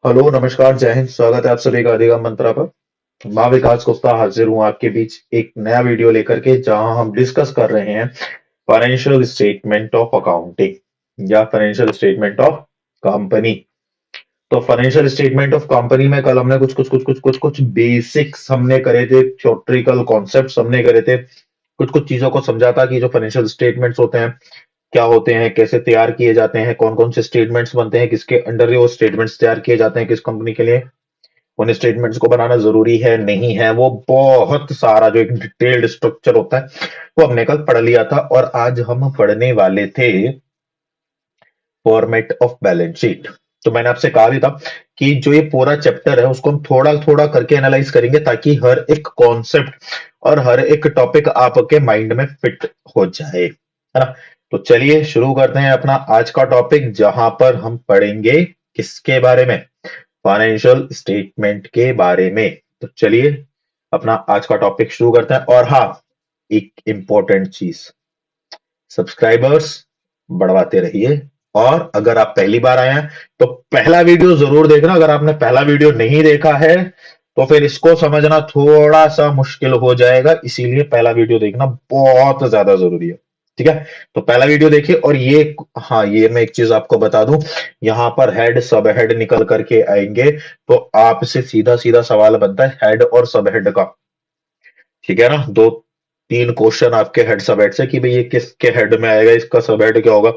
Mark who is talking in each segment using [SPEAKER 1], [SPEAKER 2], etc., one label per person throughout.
[SPEAKER 1] Hello, नमस्कार, जय हिंद। स्वागत है आप सभी का अधिगम मंत्रा पर। मैं विकास गुप्ता हाजिर हूँ आपके बीच एक नया वीडियो लेकर के, जहां हम डिस्कस कर रहे हैं फाइनेंशियल स्टेटमेंट ऑफ अकाउंटिंग या फाइनेंशियल स्टेटमेंट ऑफ कंपनी। तो फाइनेंशियल स्टेटमेंट ऑफ कंपनी में कल हमने कुछ बेसिक्स हमने करे थे, थ्योरेटिकल कॉन्सेप्ट्स हमने करे थे, कुछ कुछ चीजों को समझा था कि जो फाइनेंशियल स्टेटमेंट्स होते हैं क्या होते हैं, कैसे तैयार किए जाते हैं, कौन कौन से स्टेटमेंट्स बनते हैं, किसके अंडर वो स्टेटमेंट्स तैयार किए जाते हैं, किस कंपनी के लिए उन स्टेटमेंट्स को बनाना जरूरी है नहीं है, वो बहुत सारा जो एक डिटेल्ड स्ट्रक्चर होता है वो हमने कल पढ़ लिया था। और आज हम पढ़ने वाले थे फॉर्मेट ऑफ बैलेंस शीट। तो मैंने आपसे कहा भी था कि जो ये पूरा चैप्टर है उसको हम थोड़ा थोड़ा करके एनालाइज करेंगे, ताकि हर एक कॉन्सेप्ट और हर एक टॉपिक आपके माइंड में फिट हो जाए, है ना। तो चलिए शुरू करते हैं अपना आज का टॉपिक, जहां पर हम पढ़ेंगे किसके बारे में, फाइनेंशियल स्टेटमेंट के बारे में। तो चलिए अपना आज का टॉपिक शुरू करते हैं। और हाँ, एक इंपॉर्टेंट चीज, सब्सक्राइबर्स बढ़वाते रहिए। और अगर आप पहली बार आए हैं तो पहला वीडियो जरूर देखना। अगर आपने पहला वीडियो नहीं देखा है तो फिर इसको समझना थोड़ा सा मुश्किल हो जाएगा, इसीलिए पहला वीडियो देखना बहुत ज्यादा जरूरी है। ठीक है, तो पहला वीडियो देखिए। और ये, हाँ, ये मैं एक चीज आपको बता दूं, यहां पर हेड सब हेड निकल करके आएंगे, तो आपसे सीधा सीधा सवाल बनता है हेड और सब हेड का। ठीक है ना, दो तीन क्वेश्चन आपके हेड सब हेड से कि भाई ये किसके हेड में आएगा, इसका सब हेड क्या होगा।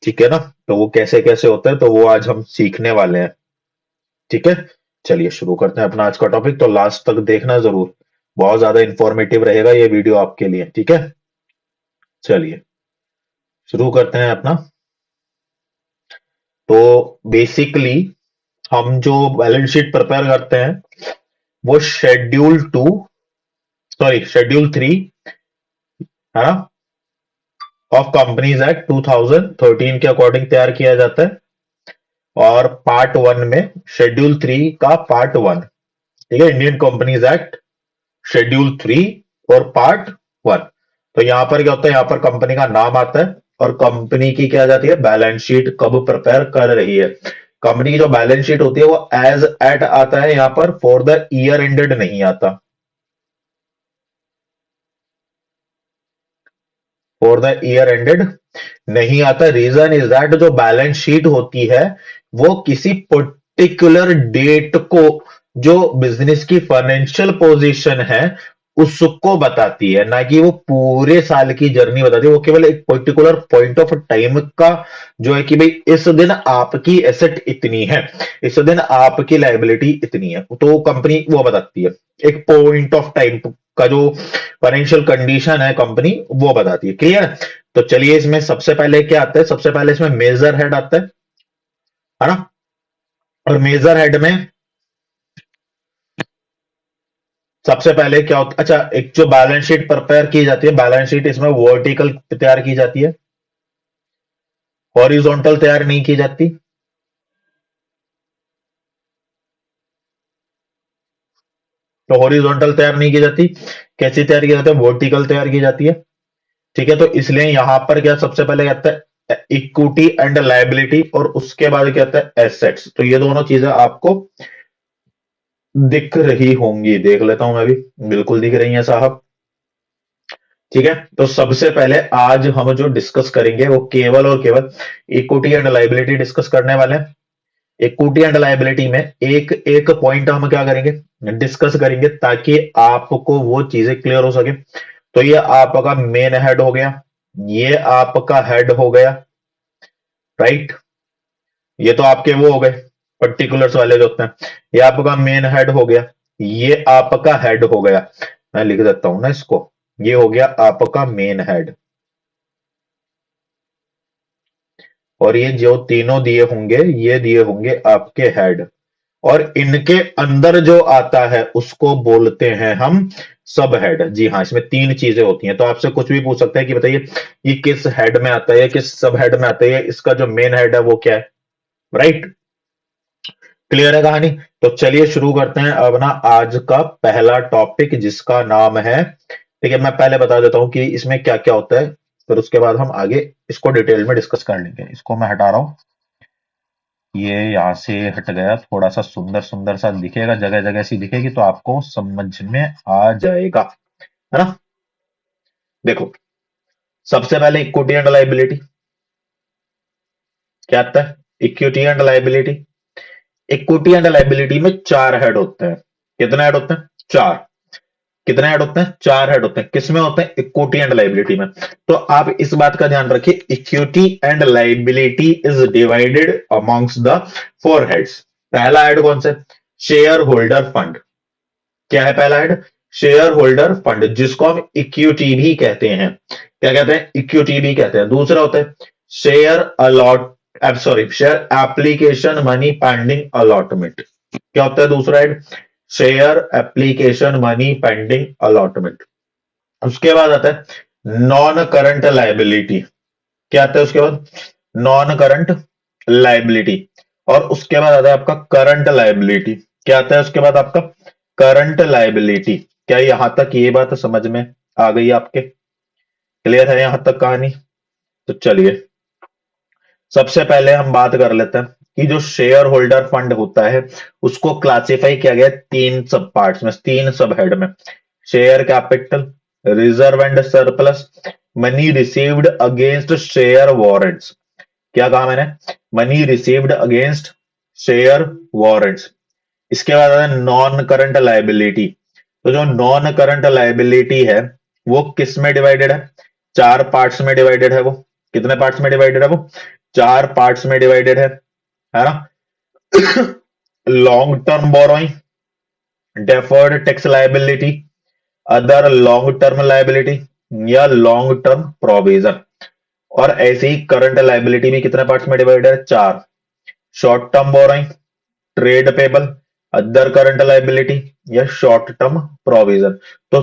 [SPEAKER 1] ठीक है ना, तो वो कैसे कैसे होता है तो वो आज हम सीखने वाले हैं। ठीक है, चलिए शुरू करते हैं अपना आज का टॉपिक। तो लास्ट तक देखना जरूर, बहुत ज्यादा इंफॉर्मेटिव रहेगा ये वीडियो आपके लिए। ठीक है, चलिए शुरू करते हैं अपना। तो बेसिकली हम जो बैलेंस शीट प्रिपेयर करते हैं वो schedule two, sorry schedule three, है ना, ऑफ कंपनीज एक्ट 2013 के अकॉर्डिंग तैयार किया जाता है। और पार्ट वन में, शेड्यूल थ्री का पार्ट वन, ठीक है, Indian companies act schedule three और पार्ट वन। तो यहां पर क्या होता है, यहां पर कंपनी का नाम आता है और कंपनी की क्या जाती है, बैलेंस शीट कब प्रिपेयर कर रही है। कंपनी की जो बैलेंस शीट होती है वो एज एट आता है, यहां पर फॉर द ईयर एंडेड नहीं आता। फॉर द ईयर एंडेड नहीं आता। रीजन इज दैट जो बैलेंस शीट होती है वो किसी पर्टिकुलर डेट को, जो बिजनेस की फाइनेंशियल पोजीशन है उसको बताती है, ना कि वो पूरे साल की जर्नी बताती है। वो केवल एक पर्टिकुलर पॉइंट ऑफ टाइम का जो है कि भाई इस दिन आपकी एसेट इतनी है, इस दिन आपकी लायबिलिटी इतनी है, तो कंपनी वो बताती है। एक पॉइंट ऑफ टाइम का जो फाइनेंशियल कंडीशन है कंपनी वो बताती है। क्लियर है। तो चलिए इसमें सबसे पहले क्या आता है, सबसे पहले इसमें मेजर हेड आता है ना। और मेजर हेड में सबसे पहले क्या होता है, अच्छा, एक जो बैलेंस शीट प्रिपेयर की जाती है, बैलेंस शीट इसमें वर्टिकल तैयार की जाती है, हॉरिजॉन्टल तैयार नहीं की जाती। तो हॉरिजॉन्टल तैयार नहीं की जाती, कैसी तैयार की जाती है, वर्टिकल तैयार की जाती है। ठीक है, तो इसलिए यहां पर क्या सबसे पहले कहता है इक्विटी एंड लायबिलिटी, और उसके बाद क्या कहता है एसेट्स। तो ये दोनों चीजें आपको दिख रही होंगी, देख लेता हूं मैं भी, बिल्कुल दिख रही हैं साहब। ठीक है, तो सबसे पहले आज हम जो डिस्कस करेंगे वो केवल और केवल इक्विटी एंड लायबिलिटी डिस्कस करने वाले हैं। इक्विटी एंड लायबिलिटी में एक एक पॉइंट हम क्या करेंगे, डिस्कस करेंगे, ताकि आपको वो चीजें क्लियर हो सके। तो ये आपका मेन हेड हो गया, ये आपका हेड हो गया, राइट। ये तो आपके वो हो गए पर्टिकुलर्स वाले जो होते हैं, ये आपका मेन हेड हो गया, ये आपका हेड हो गया। मैं लिख देता हूं ना इसको, ये हो गया आपका मेन हेड। और ये जो तीनों दिए होंगे ये दिए होंगे आपके हेड। और इनके अंदर जो आता है उसको बोलते हैं हम सब हेड। जी हाँ, इसमें तीन चीजें होती हैं। तो आपसे कुछ भी पूछ सकते हैं कि बताइए ये किस हेड में आता है, किस सब हेड में आता है, इसका जो मेन हेड है वो क्या है, राइट। क्लियर है कहानी। तो चलिए शुरू करते हैं अब ना आज का पहला टॉपिक, जिसका नाम है, ठीक है, मैं पहले बता देता हूं कि इसमें क्या क्या होता है, फिर उसके बाद हम आगे इसको डिटेल में डिस्कस कर लेंगे। इसको मैं हटा रहा हूं, ये यहाँ से हट गया, थोड़ा सा सुंदर सुंदर सा दिखेगा, जगह जगह सी दिखेगी तो आपको समझ में आ जाएगा, है ना। देखो, सबसे पहले इक्विटी एंड लाइबिलिटी क्या आता है। Equity and liability, equity and liability में चार हेड होते हैं। कितने हेड होते हैं? चार। कितने हेड होते हैं? चार हेड होते हैं। किसमें होते हैं? इक्विटी एंड लाइबिलिटी में। तो आप इस बात का ध्यान रखिए, equity and liability is divided amongst the four heads. पहला हेड कौन सा? Share holder fund. क्या है पहला हेड? शेयर होल्डर फंड, जिसको हम इक्विटी भी कहते हैं। क्या कहते हैं? इक्विटी भी कहते हैं। दूसरा होता है share allot, sorry, share application money pending allotment. क्या होता है दूसरा head? Share application money pending allotment. उसके बाद आता है नॉन करंट लाइबिलिटी। क्या आता है उसके बाद? Non current liability. और उसके बाद आता है आपका करंट लाइबिलिटी। क्या आता है उसके बाद आपका? Current liability. क्या यहां तक ये बात समझ में आ गई आपके? क्लियर है यहां तक कहानी? तो चलिए, सबसे पहले हम बात कर लेते हैं कि जो शेयर होल्डर फंड होता है उसको क्लासिफाई किया गया है तीन सब पार्ट्स में, तीन सब हेड में। Share capital, reserve and surplus, money received against share warrants. क्या कहा मैंने? Money received against share warrants. इसके बाद आता है नॉन करंट लाइबिलिटी। तो जो नॉन करंट लाइबिलिटी है वो किस में डिवाइडेड है? चार पार्ट्स में डिवाइडेड है वो। कितने पार्ट्स में डिवाइडेड है वो? चार पार्ट्स में डिवाइडेड है ना। Long term borrowing, deferred tax liability, other long term liability, या लॉन्ग टर्म प्रोविजन। और ऐसे ही करंट लाइबिलिटी भी कितने पार्ट्स में डिवाइडेड है? चार। Short term borrowing, trade payable, other current liability, या शॉर्ट टर्म प्रोविजन। तो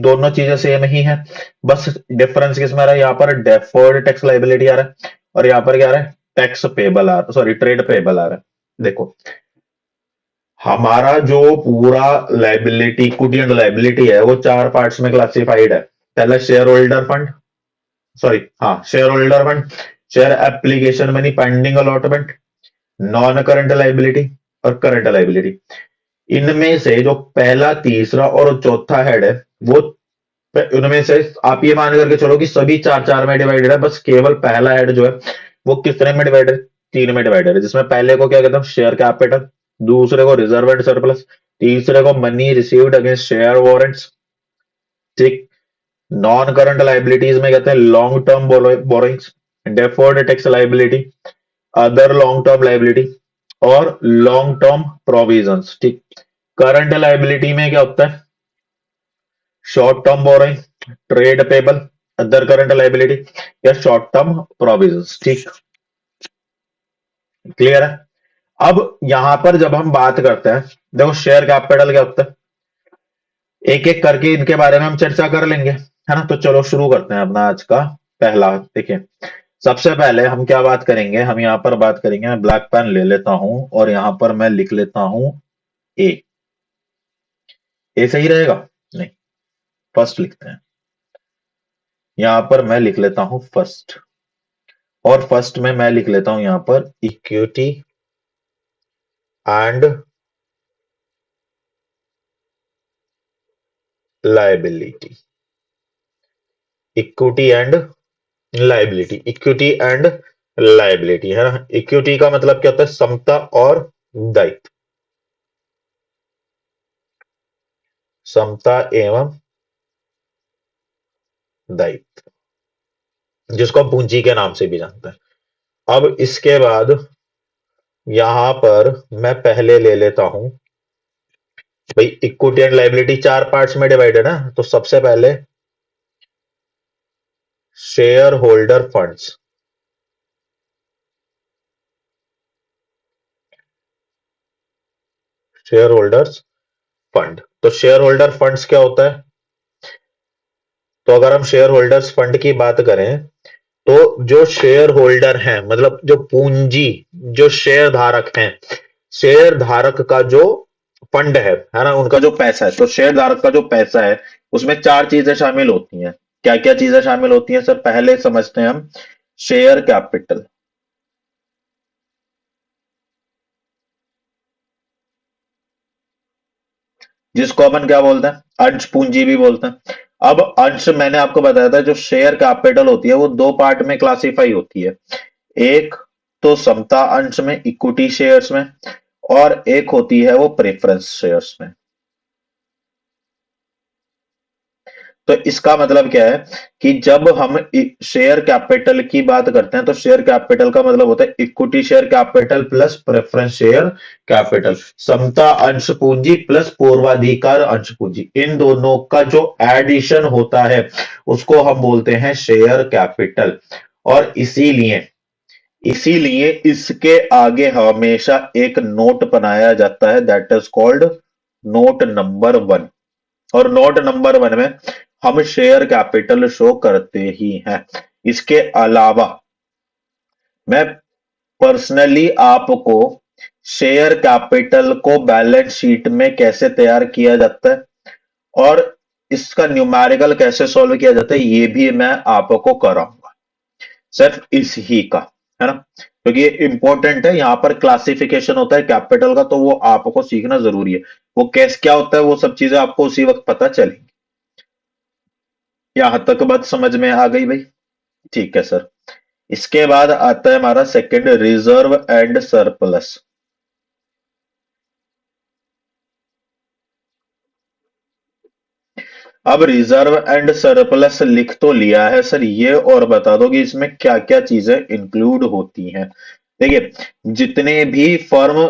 [SPEAKER 1] दोनों चीजें सेम ही है, बस डिफरेंस किसमें आ रहा है? यहाँ पर डेफर्ड टैक्स लाइबिलिटी आ रहा है और यहाँ पर क्या आ रहा है? टैक्स पेबल आ रहा है, सॉरी, ट्रेड पेबल आ रहा है। देखो, हमारा जो पूरा लाइबिलिटी, इक्विटी एंड लाइबिलिटी है वो चार पार्ट्स में क्लासिफाइड है। पहला शेयर होल्डर फंड, सॉरी, हाँ, share holder fund, share application money pending allotment, non current liability और करंट लाइबिलिटी। इनमें से जो पहला, तीसरा और चौथा हेड है वो, उनमें से आप ये मान करके चलो कि सभी चार चार में डिवाइडेड है, बस केवल पहला हेड जो है वो कितने में डिवाइडेड है? तीन में डिवाइडेड है, जिसमें पहले को क्या कहते हैं? शेयर कैपिटल, दूसरे को रिजर्व एंड सरप्लस, तीसरे को money received against share warrants. ठीक। नॉन करंट लाइबिलिटीज में कहते हैं long term borrowings, deferred tax liability, other long term liability और लॉन्ग टर्म प्रोविजंस। ठीक। करंट लाइबिलिटी में क्या होता है? Short term borrowing, trade payable, other current liability या शॉर्ट टर्म प्रोविजंस। ठीक। क्लियर है? अब यहां पर जब हम बात करते हैं, देखो शेयर कैपिटल क्या होता है, एक एक करके इनके बारे में हम चर्चा कर लेंगे, है ना। तो चलो शुरू करते हैं अपना आज का पहला। देखिए, सबसे पहले हम क्या बात करेंगे? हम यहां पर बात करेंगे, मैं ब्लैक पेन ले लेता हूं और यहां पर मैं लिख लेता हूं ए। ए सही रहेगा? नहीं, फर्स्ट लिखते हैं। यहां पर मैं लिख लेता हूं फर्स्ट, और फर्स्ट में मैं लिख लेता हूं यहां पर equity and liability. Equity and liability, equity and liability, है ना। इक्विटी का मतलब क्या होता है? समता और दायित्व। समता एवं दायित्व, जिसको हम पूंजी के नाम से भी जानते हैं। अब इसके बाद यहां पर मैं पहले ले लेता हूं भाई, इक्विटी एंड लाइबिलिटी चार पार्ट्स में डिवाइडेड है, तो सबसे पहले share holder funds. Share holders fund, तो शेयर होल्डर फंड्स क्या होता है? तो अगर हम शेयर होल्डर्स फंड की बात करें तो जो शेयर होल्डर हैं, मतलब जो पूंजी, जो शेयर धारक हैं, शेयर धारक का जो फंड है ना, उनका जो पैसा है, तो शेयर धारक का जो पैसा है उसमें चार चीजें शामिल होती हैं। क्या क्या चीजें शामिल होती हैं सर? पहले समझते हैं हम शेयर कैपिटल। जिसको अपन क्या बोलते हैं, अंश पूंजी भी बोलते हैं। अब अंश मैंने आपको बताया था, जो शेयर कैपिटल होती है वो दो पार्ट में क्लासिफाई होती है। एक तो समता अंश में, इक्विटी शेयर्स में, और एक होती है वो प्रेफरेंस शेयर्स में। तो इसका मतलब क्या है कि जब हम शेयर कैपिटल की बात करते हैं तो शेयर कैपिटल का मतलब होता है equity share capital plus preference share capital, समता अंश पूंजी प्लस पूर्वाधिकार अंश पूंजी, इन दोनों का जो एडिशन होता है उसको हम बोलते हैं शेयर कैपिटल। और इसीलिए इसीलिए इसके आगे हमेशा एक नोट बनाया जाता है, that is called note number one. और नोट नंबर वन में हम शेयर कैपिटल शो करते ही हैं। इसके अलावा मैं पर्सनली आपको शेयर कैपिटल को बैलेंस शीट में कैसे तैयार किया जाता है और इसका न्यूमेरिकल कैसे सॉल्व किया जाता है ये भी मैं आपको कराऊंगा, सिर्फ इस ही का, है ना। क्योंकि ये इंपॉर्टेंट है, यहां पर क्लासिफिकेशन होता है कैपिटल का, तो वो आपको सीखना जरूरी है। वो कैसे क्या होता है वो सब चीजें आपको उसी वक्त पता चलेंगी। यहां तक बात समझ में आ गई भाई? ठीक है सर। इसके बाद आता है हमारा सेकंड, रिजर्व एंड सरप्लस। अब रिजर्व एंड सरप्लस लिख तो लिया है सर, ये और बता दो कि इसमें क्या क्या चीजें इंक्लूड होती हैं। देखिए, जितने भी फर्म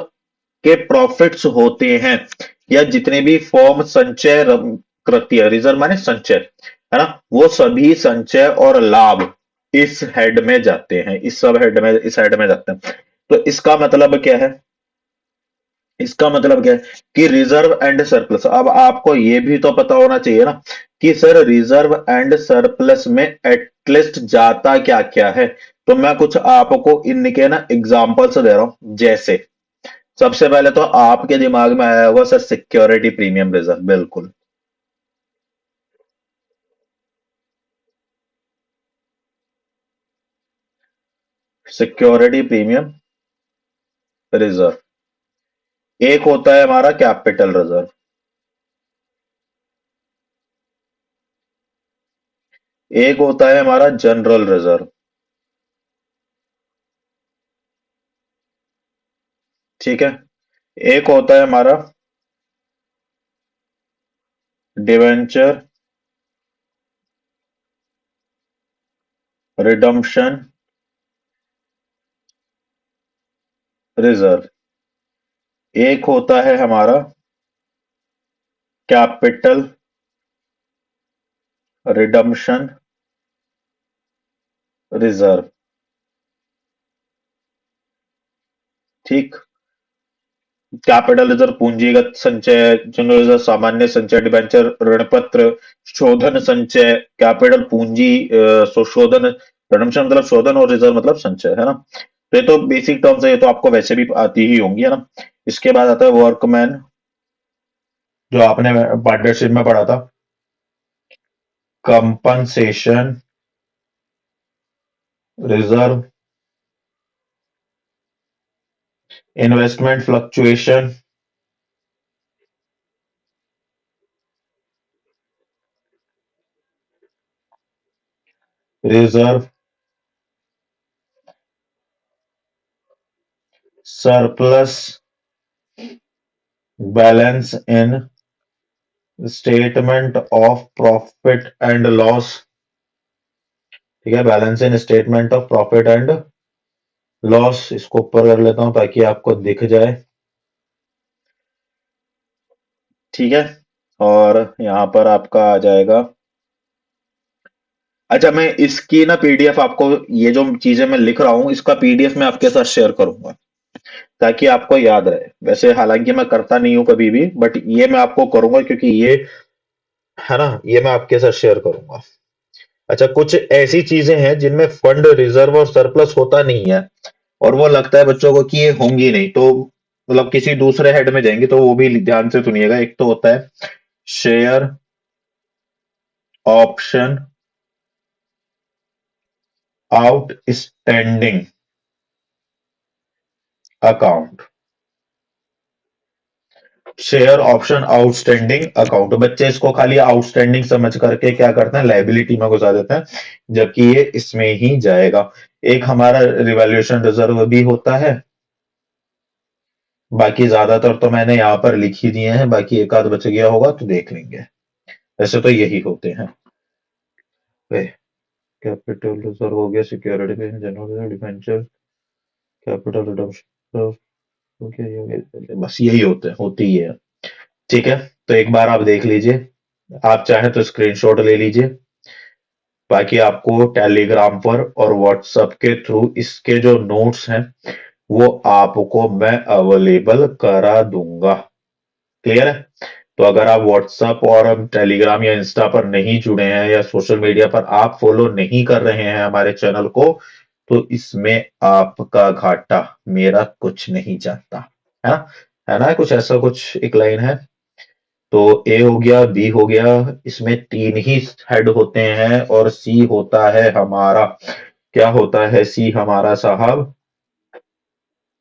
[SPEAKER 1] के प्रॉफिट्स होते हैं या जितने भी फर्म संचय करती है, रिजर्व माने संचय, है ना, वो सभी संचय और लाभ इस हेड में जाते हैं, इस सब हेड में, इस हेड में जाते हैं। तो इसका मतलब क्या है, इसका मतलब क्या है कि रिजर्व एंड सरप्लस, अब आपको ये भी तो पता होना चाहिए ना कि सर रिजर्व एंड सरप्लस में एटलीस्ट जाता क्या क्या है। तो मैं कुछ आपको इनके ना एग्जांपल्स दे रहा हूं। जैसे सबसे पहले तो आपके दिमाग में आया होगा सर सिक्योरिटी प्रीमियम रिजर्व, बिल्कुल। Security premium reserve. एक होता है हमारा कैपिटल रिजर्व, एक होता है हमारा जनरल रिजर्व, ठीक है। एक होता है हमारा डिवेंचर रिडम्पशन रिजर्व। एक होता है हमारा कैपिटल रिडम्पशन रिजर्व, ठीक। कैपिटल रिजर्व पूंजीगत संचय, जनरल रिजर्व सामान्य संचय, डिबेंचर ऋणपत्र शोधन संचय, कैपिटल पूंजी शोधन, रिडम्पशन मतलब शोधन और रिजर्व मतलब संचय, है ना। तो ये तो बेसिक टर्म्स है, ये तो आपको वैसे भी आती ही होंगी, है ना। इसके बाद आता है वर्कमैन, जो आपने पार्टनरशिप में पढ़ा था, compensation reserve, investment fluctuation reserve, surplus balance in statement of profit and loss, ठीक है, balance in statement of profit and loss, इसको ऊपर कर लेता हूं ताकि आपको दिख जाए, ठीक है। और यहां पर आपका आ जाएगा, अच्छा मैं इसकी ना पीडीएफ आपको, ये जो चीजें मैं लिख रहा हूं इसका पीडीएफ मैं आपके साथ शेयर करूंगा ताकि आपको याद रहे। वैसे हालांकि मैं करता नहीं हूं कभी भी, बट ये मैं आपको करूंगा क्योंकि ये, है ना, ये मैं आपके साथ शेयर करूंगा। अच्छा, कुछ ऐसी चीजें हैं जिनमें फंड रिजर्व और सरप्लस होता नहीं है और वो लगता है बच्चों को कि ये होंगी नहीं, तो मतलब किसी दूसरे हेड में जाएंगे, तो वो भी ध्यान से सुनिएगा। एक तो होता है share option outstanding account, share option outstanding account, बच्चे इसको खाली आउटस्टैंडिंग समझ करके क्या करते हैं, लाइबिलिटी में घुसा देते हैं, जबकि ये इसमें ही जाएगा। एक हमारा रिवैल्यूएशन रिजर्व भी होता है। बाकी ज्यादातर तो मैंने यहाँ पर लिख ही दिए हैं, बाकी एक आध बच गया होगा तो देख लेंगे। वैसे तो यही होते हैं। कैपिटल रिजर्व हो गया, सिक्योरिटी पे general debenture, capital redemption, okay, बस यही होती ही है। ठीक है, तो एक बार आप देख लीजिए, आप चाहें तो स्क्रीनशॉट ले लीजिए। बाकी आपको टेलीग्राम पर और व्हाट्सएप के थ्रू इसके जो नोट्स हैं वो आपको मैं अवेलेबल करा दूंगा। क्लियर है? तो अगर आप व्हाट्सएप और टेलीग्राम या इंस्टा पर नहीं जुड़े हैं या सोशल मीडिया पर आप फॉलो नहीं कर रहे हैं हमारे चैनल को, तो इसमें आपका घाटा, मेरा कुछ नहीं जाता। है ना? है ना? कुछ ऐसा कुछ एक लाइन है। तो ए हो गया, बी हो गया, इसमें तीन ही हेड होते हैं और सी होता है हमारा, क्या होता है सी हमारा साहब?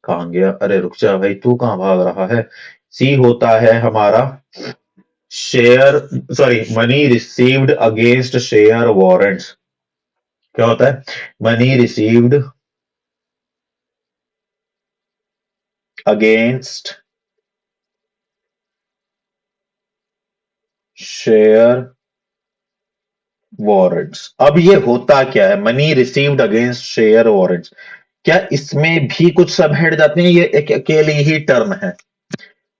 [SPEAKER 1] कहाँ गया? अरे रुक जा भाई, तू कहाँ भाग रहा है? सी होता है हमारा share, sorry, money received against share warrants. क्या होता है? Money received against share warrants. अब ये होता क्या है, money received against share warrants? क्या इसमें भी कुछ सब हेड जाते हैं, ये एक अकेली ही टर्म है?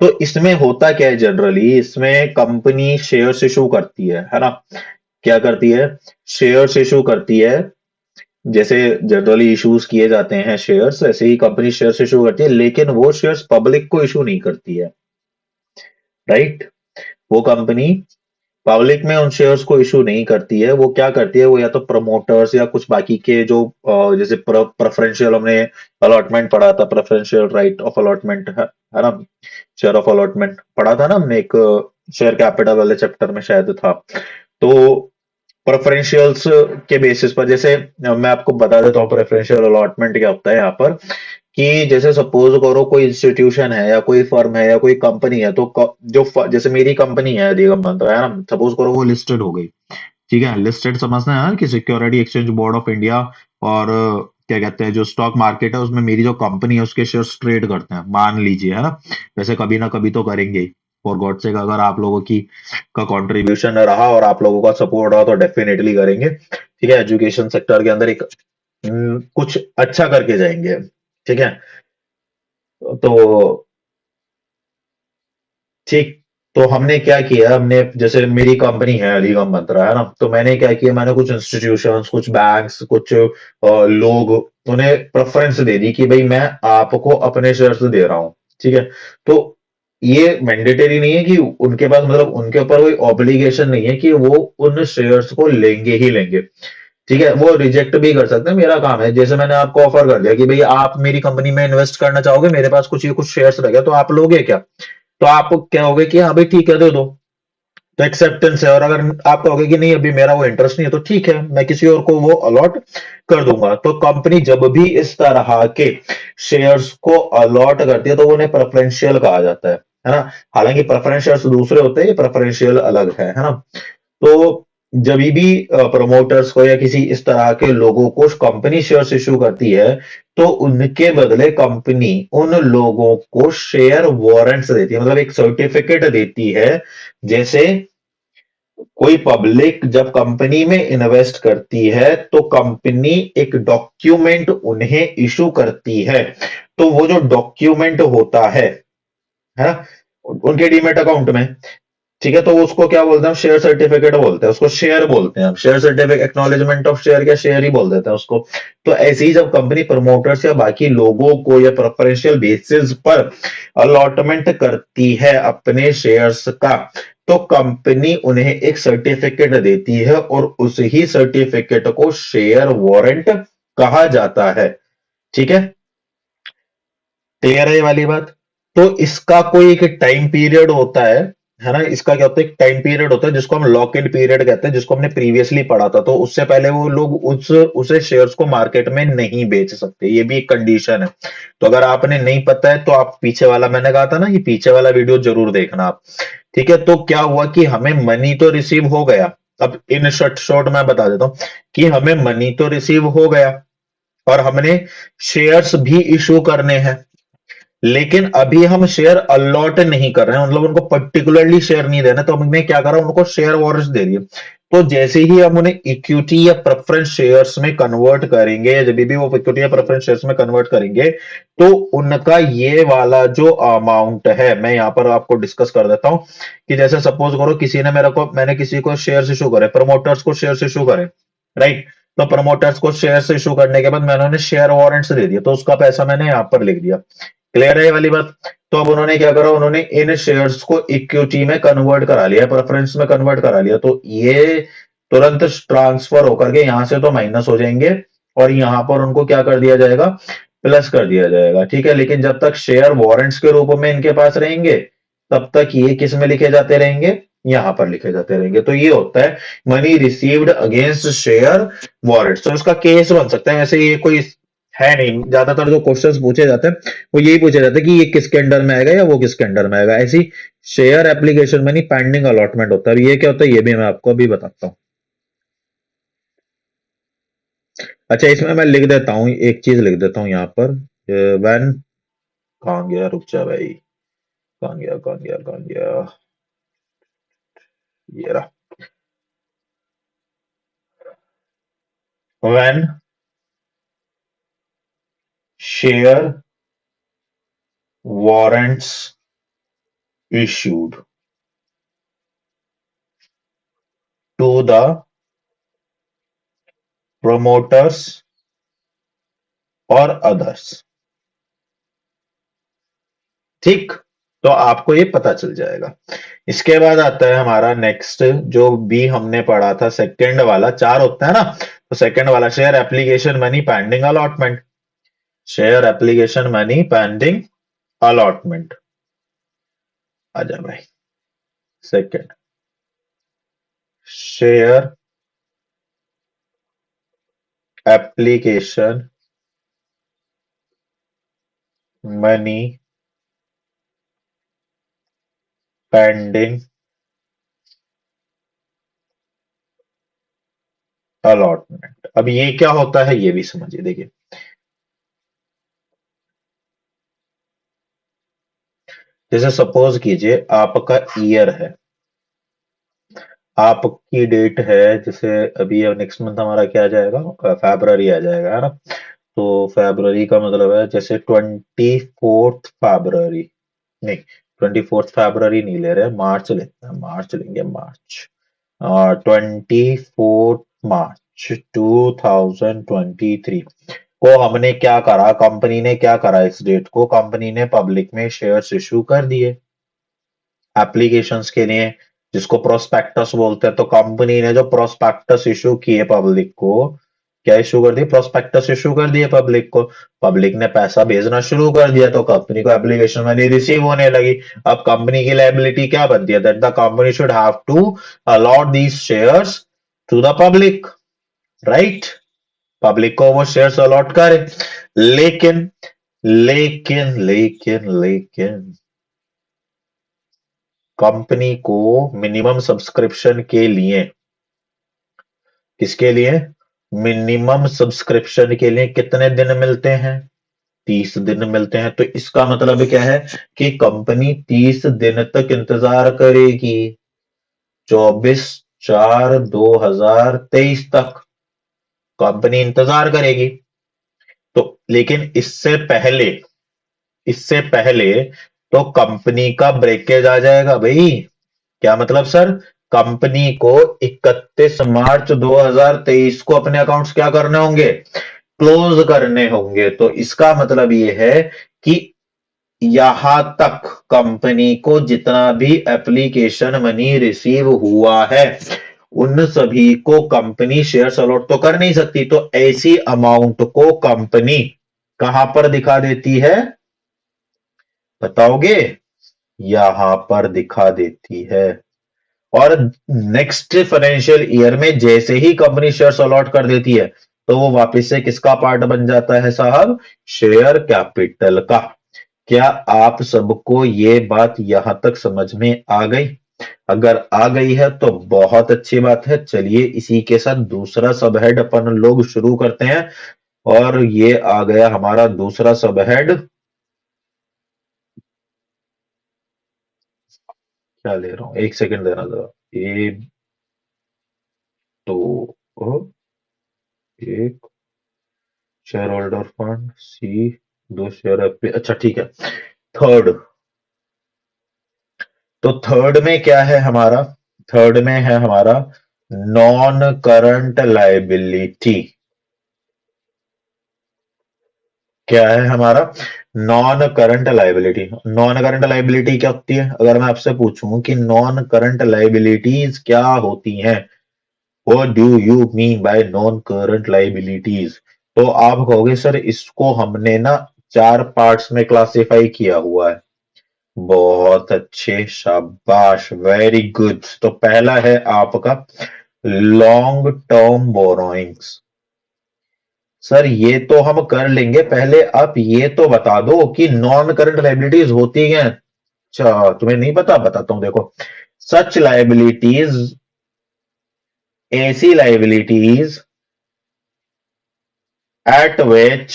[SPEAKER 1] तो इसमें होता क्या है, जनरली इसमें कंपनी शेयर्स इशू करती है ना? क्या करती है? शेयर्स इशू करती है। जैसे जनरली इश्यूज किए जाते हैं शेयर्स, ऐसे ही कंपनी शेयर्स इशू करती है, लेकिन वो शेयर्स पब्लिक को इशू नहीं करती है। राइट? वो कंपनी पब्लिक में उन शेयर्स को इशू नहीं करती है। वो क्या करती है, वो या तो प्रमोटर्स या कुछ बाकी के जो जैसे प्रेफरेंशियल, हमने अलॉटमेंट पढ़ा था, प्रेफरेंशियल राइट ऑफ अलॉटमेंट है ना? शेयर ऑफ अलॉटमेंट पढ़ा था ना हमने, एक शेयर कैपिटल वाले चैप्टर में शायद था। तो प्रेफरेंशियल्स के बेसिस पर, जैसे मैं आपको बता देता हूँ प्रेफरेंशियल अलॉटमेंट क्या होता है यहाँ पर, कि जैसे सपोज करो कोई इंस्टीट्यूशन है या कोई फर्म है या कोई कंपनी है, तो जैसे मेरी कंपनी है निगम मंत्रा, है ना? सपोज करो वो लिस्टेड हो गई। ठीक है, लिस्टेड समझना है ना, कि security exchange board of India और क्या कहते हैं, जो स्टॉक मार्केट है उसमें मेरी जो कंपनी है उसके शेयर्स ट्रेड करते हैं, मान लीजिए, है ना? वैसे कभी ना कभी तो करेंगे ही। फॉर गॉड से, अगर आप लोगों की का कंट्रीब्यूशन रहा और आप लोगों का सपोर्ट रहा तो डेफिनेटली करेंगे। ठीक है, एजुकेशन सेक्टर के अंदर एक कुछ अच्छा करके जाएंगे। ठीक है, तो ठीक, तो हमने क्या किया, हमने जैसे मेरी कंपनी है निगम मंत्रा, है ना? तो मैंने क्या किया, मैंने कुछ इंस्टीट्यूशंस, कुछ बैंक्स, कुछ लोग, उन्हें प्रेफरेंस दे दी कि भाई मैं आपको अपने शेयर्स दे रहा हूँ। ठीक है, तो ये मैंडेटरी नहीं है कि उनके पास, मतलब उनके ऊपर कोई ऑब्लिगेशन नहीं है कि वो उन शेयर्स को लेंगे ही लेंगे। ठीक है, वो रिजेक्ट भी कर सकते हैं, मेरा काम है। जैसे मैंने आपको ऑफर कर दिया कि भाई आप मेरी कंपनी में इन्वेस्ट करना चाहोगे, मेरे पास कुछ ये कुछ शेयर्स रह गए, तो आप लोगे क्या? तो आप कहोगे कि हाँ भाई ठीक है, दे दो। तो एक्सेप्टेंस है। और अगर आप कहोगे कि नहीं, अभी मेरा वो इंटरेस्ट नहीं है, तो ठीक है, मैं किसी और को वो अलॉट कर दूंगा। तो कंपनी जब भी इस तरह के शेयर्स को अलॉट करती है तो वो उन्हें प्रेफरेंशियल कहा जाता है ना? हालांकि प्रेफरेंशियल दूसरे होते हैं, ये प्रेफरेंशियल अलग है ना? तो जब भी प्रमोटर्स को या किसी इस तरह के लोगों को कंपनी शेयर्स इशू करती है, तो उनके बदले कंपनी उन लोगों को शेयर वारंट्स देती है, मतलब एक सर्टिफिकेट देती है। जैसे कोई पब्लिक जब कंपनी में इन्वेस्ट करती है तो कंपनी एक डॉक्यूमेंट उन्हें इशू करती है। तो वो जो डॉक्यूमेंट होता है ना, उनके डीमेट अकाउंट में, ठीक है, तो उसको क्या बोलते हैं, शेयर सर्टिफिकेट बोलते हैं, उसको शेयर बोलते हैं। हम share certificate, acknowledgement of share, क्या शेयर ही बोल देते हैं उसको। तो ऐसे ही जब कंपनी प्रमोटर्स या बाकी लोगों को या प्रेफरेंशियल बेसिस पर अलॉटमेंट करती है अपने शेयर्स का, तो कंपनी उन्हें एक सर्टिफिकेट देती है और उस ही सर्टिफिकेट को शेयर वारंट कहा जाता है। ठीक है, क्लियर है ये वाली बात? तो इसका कोई एक टाइम पीरियड होता है। है ना, इसका क्या होता है, एक टाइम पीरियड होता है जिसको हम लॉक इन पीरियड कहते हैं, जिसको हमने प्रीवियसली पढ़ा था। तो उससे पहले वो लोग उसे शेयर्स को मार्केट में नहीं बेच सकते, ये भी एक कंडीशन है। तो अगर आपने नहीं पता है तो आप पीछे वाला, मैंने कहा था ना, ये पीछे वाला वीडियो जरूर देखना आप। ठीक है, तो क्या हुआ कि हमें मनी तो रिसीव हो गया। अब इन शॉर्ट शॉर्ट मैं बता देता हूं कि हमें मनी तो रिसीव हो गया और हमने शेयर्स भी इशू करने हैं, लेकिन अभी हम शेयर अलॉट नहीं कर रहे हैं, मतलब उनको पर्टिकुलरली शेयर नहीं देना। तो हमने क्या करा, उनको शेयर वॉरेंट्स दे दिए। तो जैसे ही हम उन्हें इक्विटी या प्रेफरेंस शेयर्स में कन्वर्ट करेंगे, जब भी वो इक्विटी या प्रेफरेंस शेयर्स में कन्वर्ट करेंगे, तो उनका ये वाला जो अमाउंट है, मैं यहां पर आपको डिस्कस कर देता हूं कि जैसे सपोज करो किसी ने मैंने किसी को शेयर्स इशू करे, प्रमोटर्स को शेयर्स इशू करे, राइट। तो प्रमोटर्स को शेयर्स इशू करने के बाद मैंने उन्हें शेयर वारंट्स दे दिया, तो उसका पैसा मैंने यहां पर लिख दिया। क्लियर है ये वाली बात। तो अब उन्होंने क्या करा, उन्होंने इन शेयर्स को इक्विटी में कन्वर्ट करा लिया, प्रेफरेंस में कन्वर्ट करा लिया। तो ये तुरंत ट्रांसफर होकर के यहां से तो माइनस हो जाएंगे और यहां पर उनको क्या कर दिया जाएगा, प्लस कर दिया जाएगा। ठीक है, लेकिन जब तक शेयर वारंट्स के रूप में इनके पास रहेंगे, तब तक ये किस में लिखे जाते रहेंगे, यहां पर लिखे जाते रहेंगे। तो ये होता है money received against share warrants. तो इसका केस बन सकता है। वैसे ये कोई है नहीं, ज्यादातर जो क्वेश्चंस पूछे जाते हैं वो यही पूछे जाते हैं कि ये किसके अंडर में आएगा या वो किसके अंडर में आएगा। ऐसी share application money pending allotment होता है। ये क्या होता है ये भी मैं आपको अभी बताता हूँ। अच्छा, इसमें मैं लिख देता हूँ, एक चीज लिख देता हूँ यहाँ पर। व्हेन, कहाँ गया, रुक जा भाई, कहाँ गया कहाँ गया कहाँ गया, ये रहा। When share warrants issued to the promoters or others। ठीक, तो आपको ये पता चल जाएगा। इसके बाद आता है हमारा नेक्स्ट, जो भी हमने पढ़ा था सेकंड वाला, चार होता है ना। तो सेकंड वाला, share application money pending allotment. Share application money pending allotment, आजा भाई। Second, share application money pending allotment. अब ये क्या होता है ये भी समझिए, देखिए। जैसे सपोज कीजिए आपका ईयर है, आपकी डेट है, जैसे अभी नेक्स्ट मंथ हमारा क्या आ जाएगा, फरवरी आ जाएगा, है ना। तो फरवरी का मतलब है जैसे 24 फरवरी, नहीं, 24 फरवरी नहीं ले रहे, मार्च लेते हैं, मार्च लेंगे, मार्च। 24 मार्च 2023 को हमने क्या करा, कंपनी ने क्या करा, इस डेट को कंपनी ने पब्लिक में शेयर्स इशू कर दिए एप्लीकेशंस के लिए, जिसको प्रोस्पेक्टस बोलते हैं। तो कंपनी ने जो प्रोस्पेक्टस इशू किए पब्लिक को, क्या इशू कर दिए, प्रोस्पेक्टस इशू कर दिए पब्लिक को। पब्लिक ने पैसा भेजना शुरू कर दिया, तो कंपनी को एप्लीकेशन मनी रिसीव होने लगी। अब कंपनी की लायबिलिटी क्या बनती है, that the company should have to allot these shares to the public, right. Public को वो शेयर्स अलॉट करे। लेकिन लेकिन लेकिन लेकिन कंपनी को मिनिमम सब्सक्रिप्शन के लिए, किसके लिए, मिनिमम सब्सक्रिप्शन के लिए कितने दिन मिलते हैं, 30 दिन मिलते हैं। तो इसका मतलब क्या है कि कंपनी 30 दिन तक इंतजार करेगी, 24/4/2023 तक कंपनी इंतजार करेगी। तो लेकिन इससे पहले तो कंपनी का ब्रेकेज आ जाएगा भाई। क्या मतलब सर, कंपनी को 31 मार्च 2023 को अपने अकाउंट्स क्या करने होंगे, क्लोज करने होंगे। तो इसका मतलब ये है कि यहां तक कंपनी को जितना भी एप्लीकेशन मनी रिसीव हुआ है, उन सभी को कंपनी शेयर्स अलॉट तो कर नहीं सकती। तो ऐसी अमाउंट को कंपनी कहां पर दिखा देती है, बताओगे, यहां पर दिखा देती है। और नेक्स्ट फाइनेंशियल ईयर में जैसे ही कंपनी शेयर्स अलॉट कर देती है, तो वो वापस से किसका पार्ट बन जाता है साहब? शेयर कैपिटल का। क्या आप सबको ये बात यहां तक समझ में आ गई? अगर आ गई है तो बहुत अच्छी बात है। चलिए इसी के साथ दूसरा सबहेड अपन लोग शुरू करते हैं। और ये आ गया हमारा दूसरा सबहेड। क्या ले रहा हूं, एक सेकंड देना जरा। ए तो एक शेयर होल्डर फंड, सी दो शेयर अच्छा ठीक है। थर्ड, तो थर्ड में क्या है हमारा? थर्ड में है हमारा नॉन करंट लाइबिलिटी। क्या है हमारा? Non current liability. Non current liability क्या होती है? अगर मैं आपसे पूछूं कि नॉन करंट लाइबिलिटीज क्या होती हैं, what do you mean by non current liabilities, तो आप कहोगे सर इसको हमने ना चार पार्ट्स में क्लासिफाई किया हुआ है। बहुत अच्छे, शाबाश, वेरी गुड। तो पहला है आपका लॉन्ग टर्म बोरोइंग्स। सर ये तो हम कर लेंगे, पहले आप ये तो बता दो कि नॉन करंट लाइबिलिटीज होती हैं। अच्छा तुम्हें नहीं पता, बताता हूं देखो। सच लाइबिलिटीज, ऐसी liabilities at which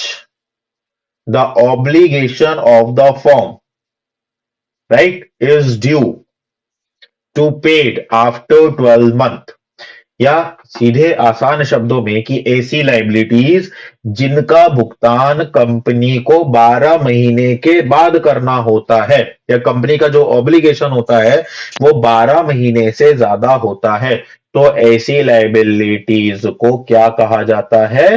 [SPEAKER 1] the obligation of the firm, right, is due to paid after 12 month। या सीधे आसान शब्दों में कि ऐसी लाइबिलिटीज जिनका भुगतान कंपनी को 12 महीने के बाद करना होता है, या कंपनी का जो ऑब्लिगेशन होता है वो 12 महीने से ज्यादा होता है, तो ऐसी लाइबिलिटीज को क्या कहा जाता है?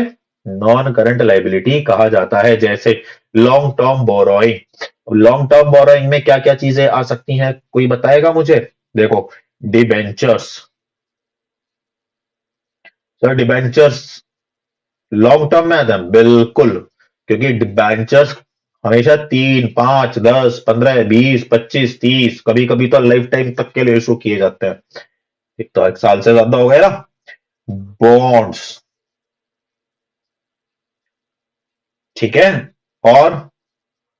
[SPEAKER 1] नॉन करंट लाइबिलिटी कहा जाता है। जैसे long term borrowing. Long term borrowing में क्या क्या चीजें आ सकती हैं, कोई बताएगा मुझे? देखो, debentures. Sir debentures long term में आते हैं बिल्कुल, क्योंकि डिबेंचर्स हमेशा 3, 5, 10, 15, 20, 25, 30, कभी कभी तो लाइफ टाइम तक के लिए इशू किए जाते हैं। एक तो 1 साल से ज्यादा हो गया ना। बॉन्ड्स, ठीक है। और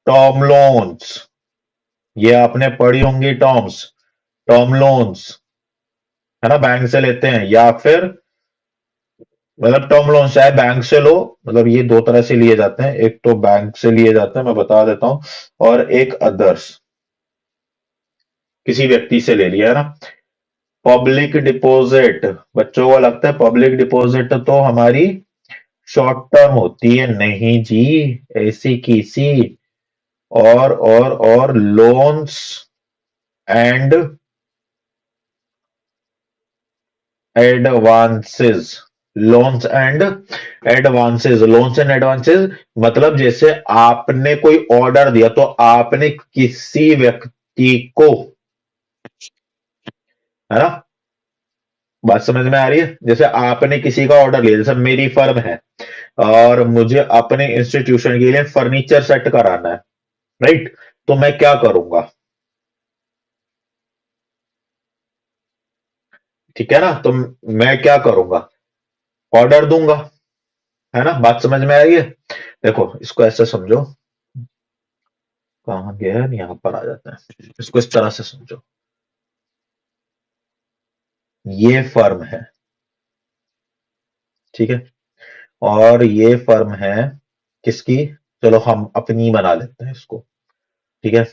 [SPEAKER 1] टर्म लोन्स, ये आपने पढ़ी होंगी टर्म्स। टर्म लोन्स है ना, बैंक से लेते हैं, या फिर मतलब टर्म लोन चाहे बैंक से लो, मतलब ये दो तरह से लिए जाते हैं। एक तो बैंक से लिए जाते हैं, मैं बता देता हूं, और एक अदर्स, किसी व्यक्ति से ले लिया है ना। पब्लिक डिपॉजिट, बच्चों को लगता है पब्लिक डिपॉजिट तो हमारी शॉर्ट टर्म होती है, नहीं जी। ऐसी किसी और loans and advances. Loans and advances, loans and advances मतलब जैसे आपने कोई ऑर्डर दिया, तो आपने किसी व्यक्ति को, है ना, बात समझ में आ रही है? जैसे आपने किसी का ऑर्डर लिया, जैसे मेरी फर्म है और मुझे अपने इंस्टीट्यूशन के लिए फर्नीचर सेट कराना है, राइट? तो मैं क्या करूंगा? ठीक है ना, तो मैं क्या करूंगा? ऑर्डर दूंगा, है ना? बात समझ में आई है? देखो इसको ऐसे समझो, कहां गया है, यहां पर आ जाता है। इसको इस तरह से समझो, ये फर्म है, ठीक है, और ये फर्म है किसकी? चलो हम अपनी बना लेते हैं इसको, ठीक है।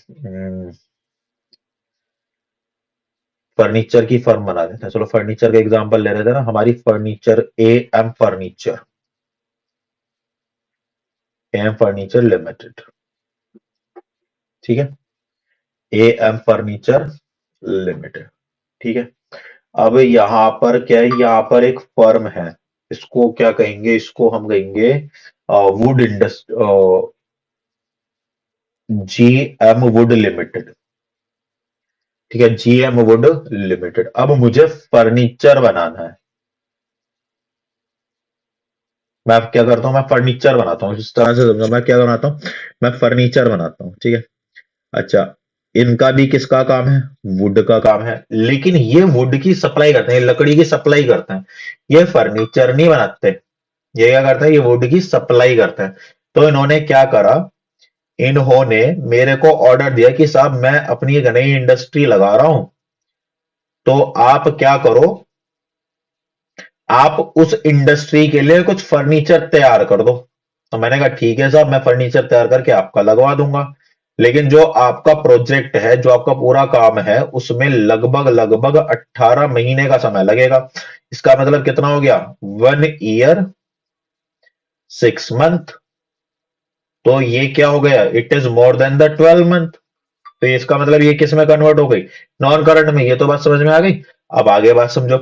[SPEAKER 1] फर्नीचर की फर्म बना देते हैं, चलो फर्नीचर का एग्जांपल ले रहे थे ना, हमारी furniture A M furniture, A M furniture limited, ठीक है। ए एम फर्नीचर लिमिटेड, ठीक है। अब यहां पर क्या है, यहां पर एक फर्म है, इसको क्या कहेंगे? इसको हम कहेंगे wood industry, G M wood limited, ठीक है, जी एम वुड लिमिटेड। अब मुझे फर्नीचर बनाना है, मैं अब क्या करता हूं? मैं फर्नीचर बनाता हूं, इस तरह से समझो, मैं क्या बनाता हूं? मैं फर्नीचर बनाता हूं, ठीक है। अच्छा, इनका भी किसका काम है? वुड का काम है। लेकिन ये वुड की सप्लाई करते हैं, लकड़ी की सप्लाई करते हैं, ये फर्नीचर नहीं बनाते। ये क्या करते हैं? ये वुड की सप्लाई करते हैं। तो इन्होंने क्या करा, इन्होंने मेरे को ऑर्डर दिया कि साहब मैं अपनी एक नई इंडस्ट्री लगा रहा हूं, तो आप क्या करो, आप उस इंडस्ट्री के लिए कुछ फर्नीचर तैयार कर दो। तो मैंने कहा ठीक है साहब, मैं फर्नीचर तैयार करके आपका लगवा दूंगा। लेकिन जो आपका प्रोजेक्ट है, जो आपका पूरा काम है, उसमें लगभग लगभग 18 महीने का समय लगेगा। इसका मतलब कितना हो गया? 1 ईयर 6 मंथ। तो ये क्या हो गया? It is more than the 12 month. तो इसका मतलब ये किस में कन्वर्ट हो गई? नॉन करंट में। ये तो बात समझ में आ गई। अब आगे बात समझो।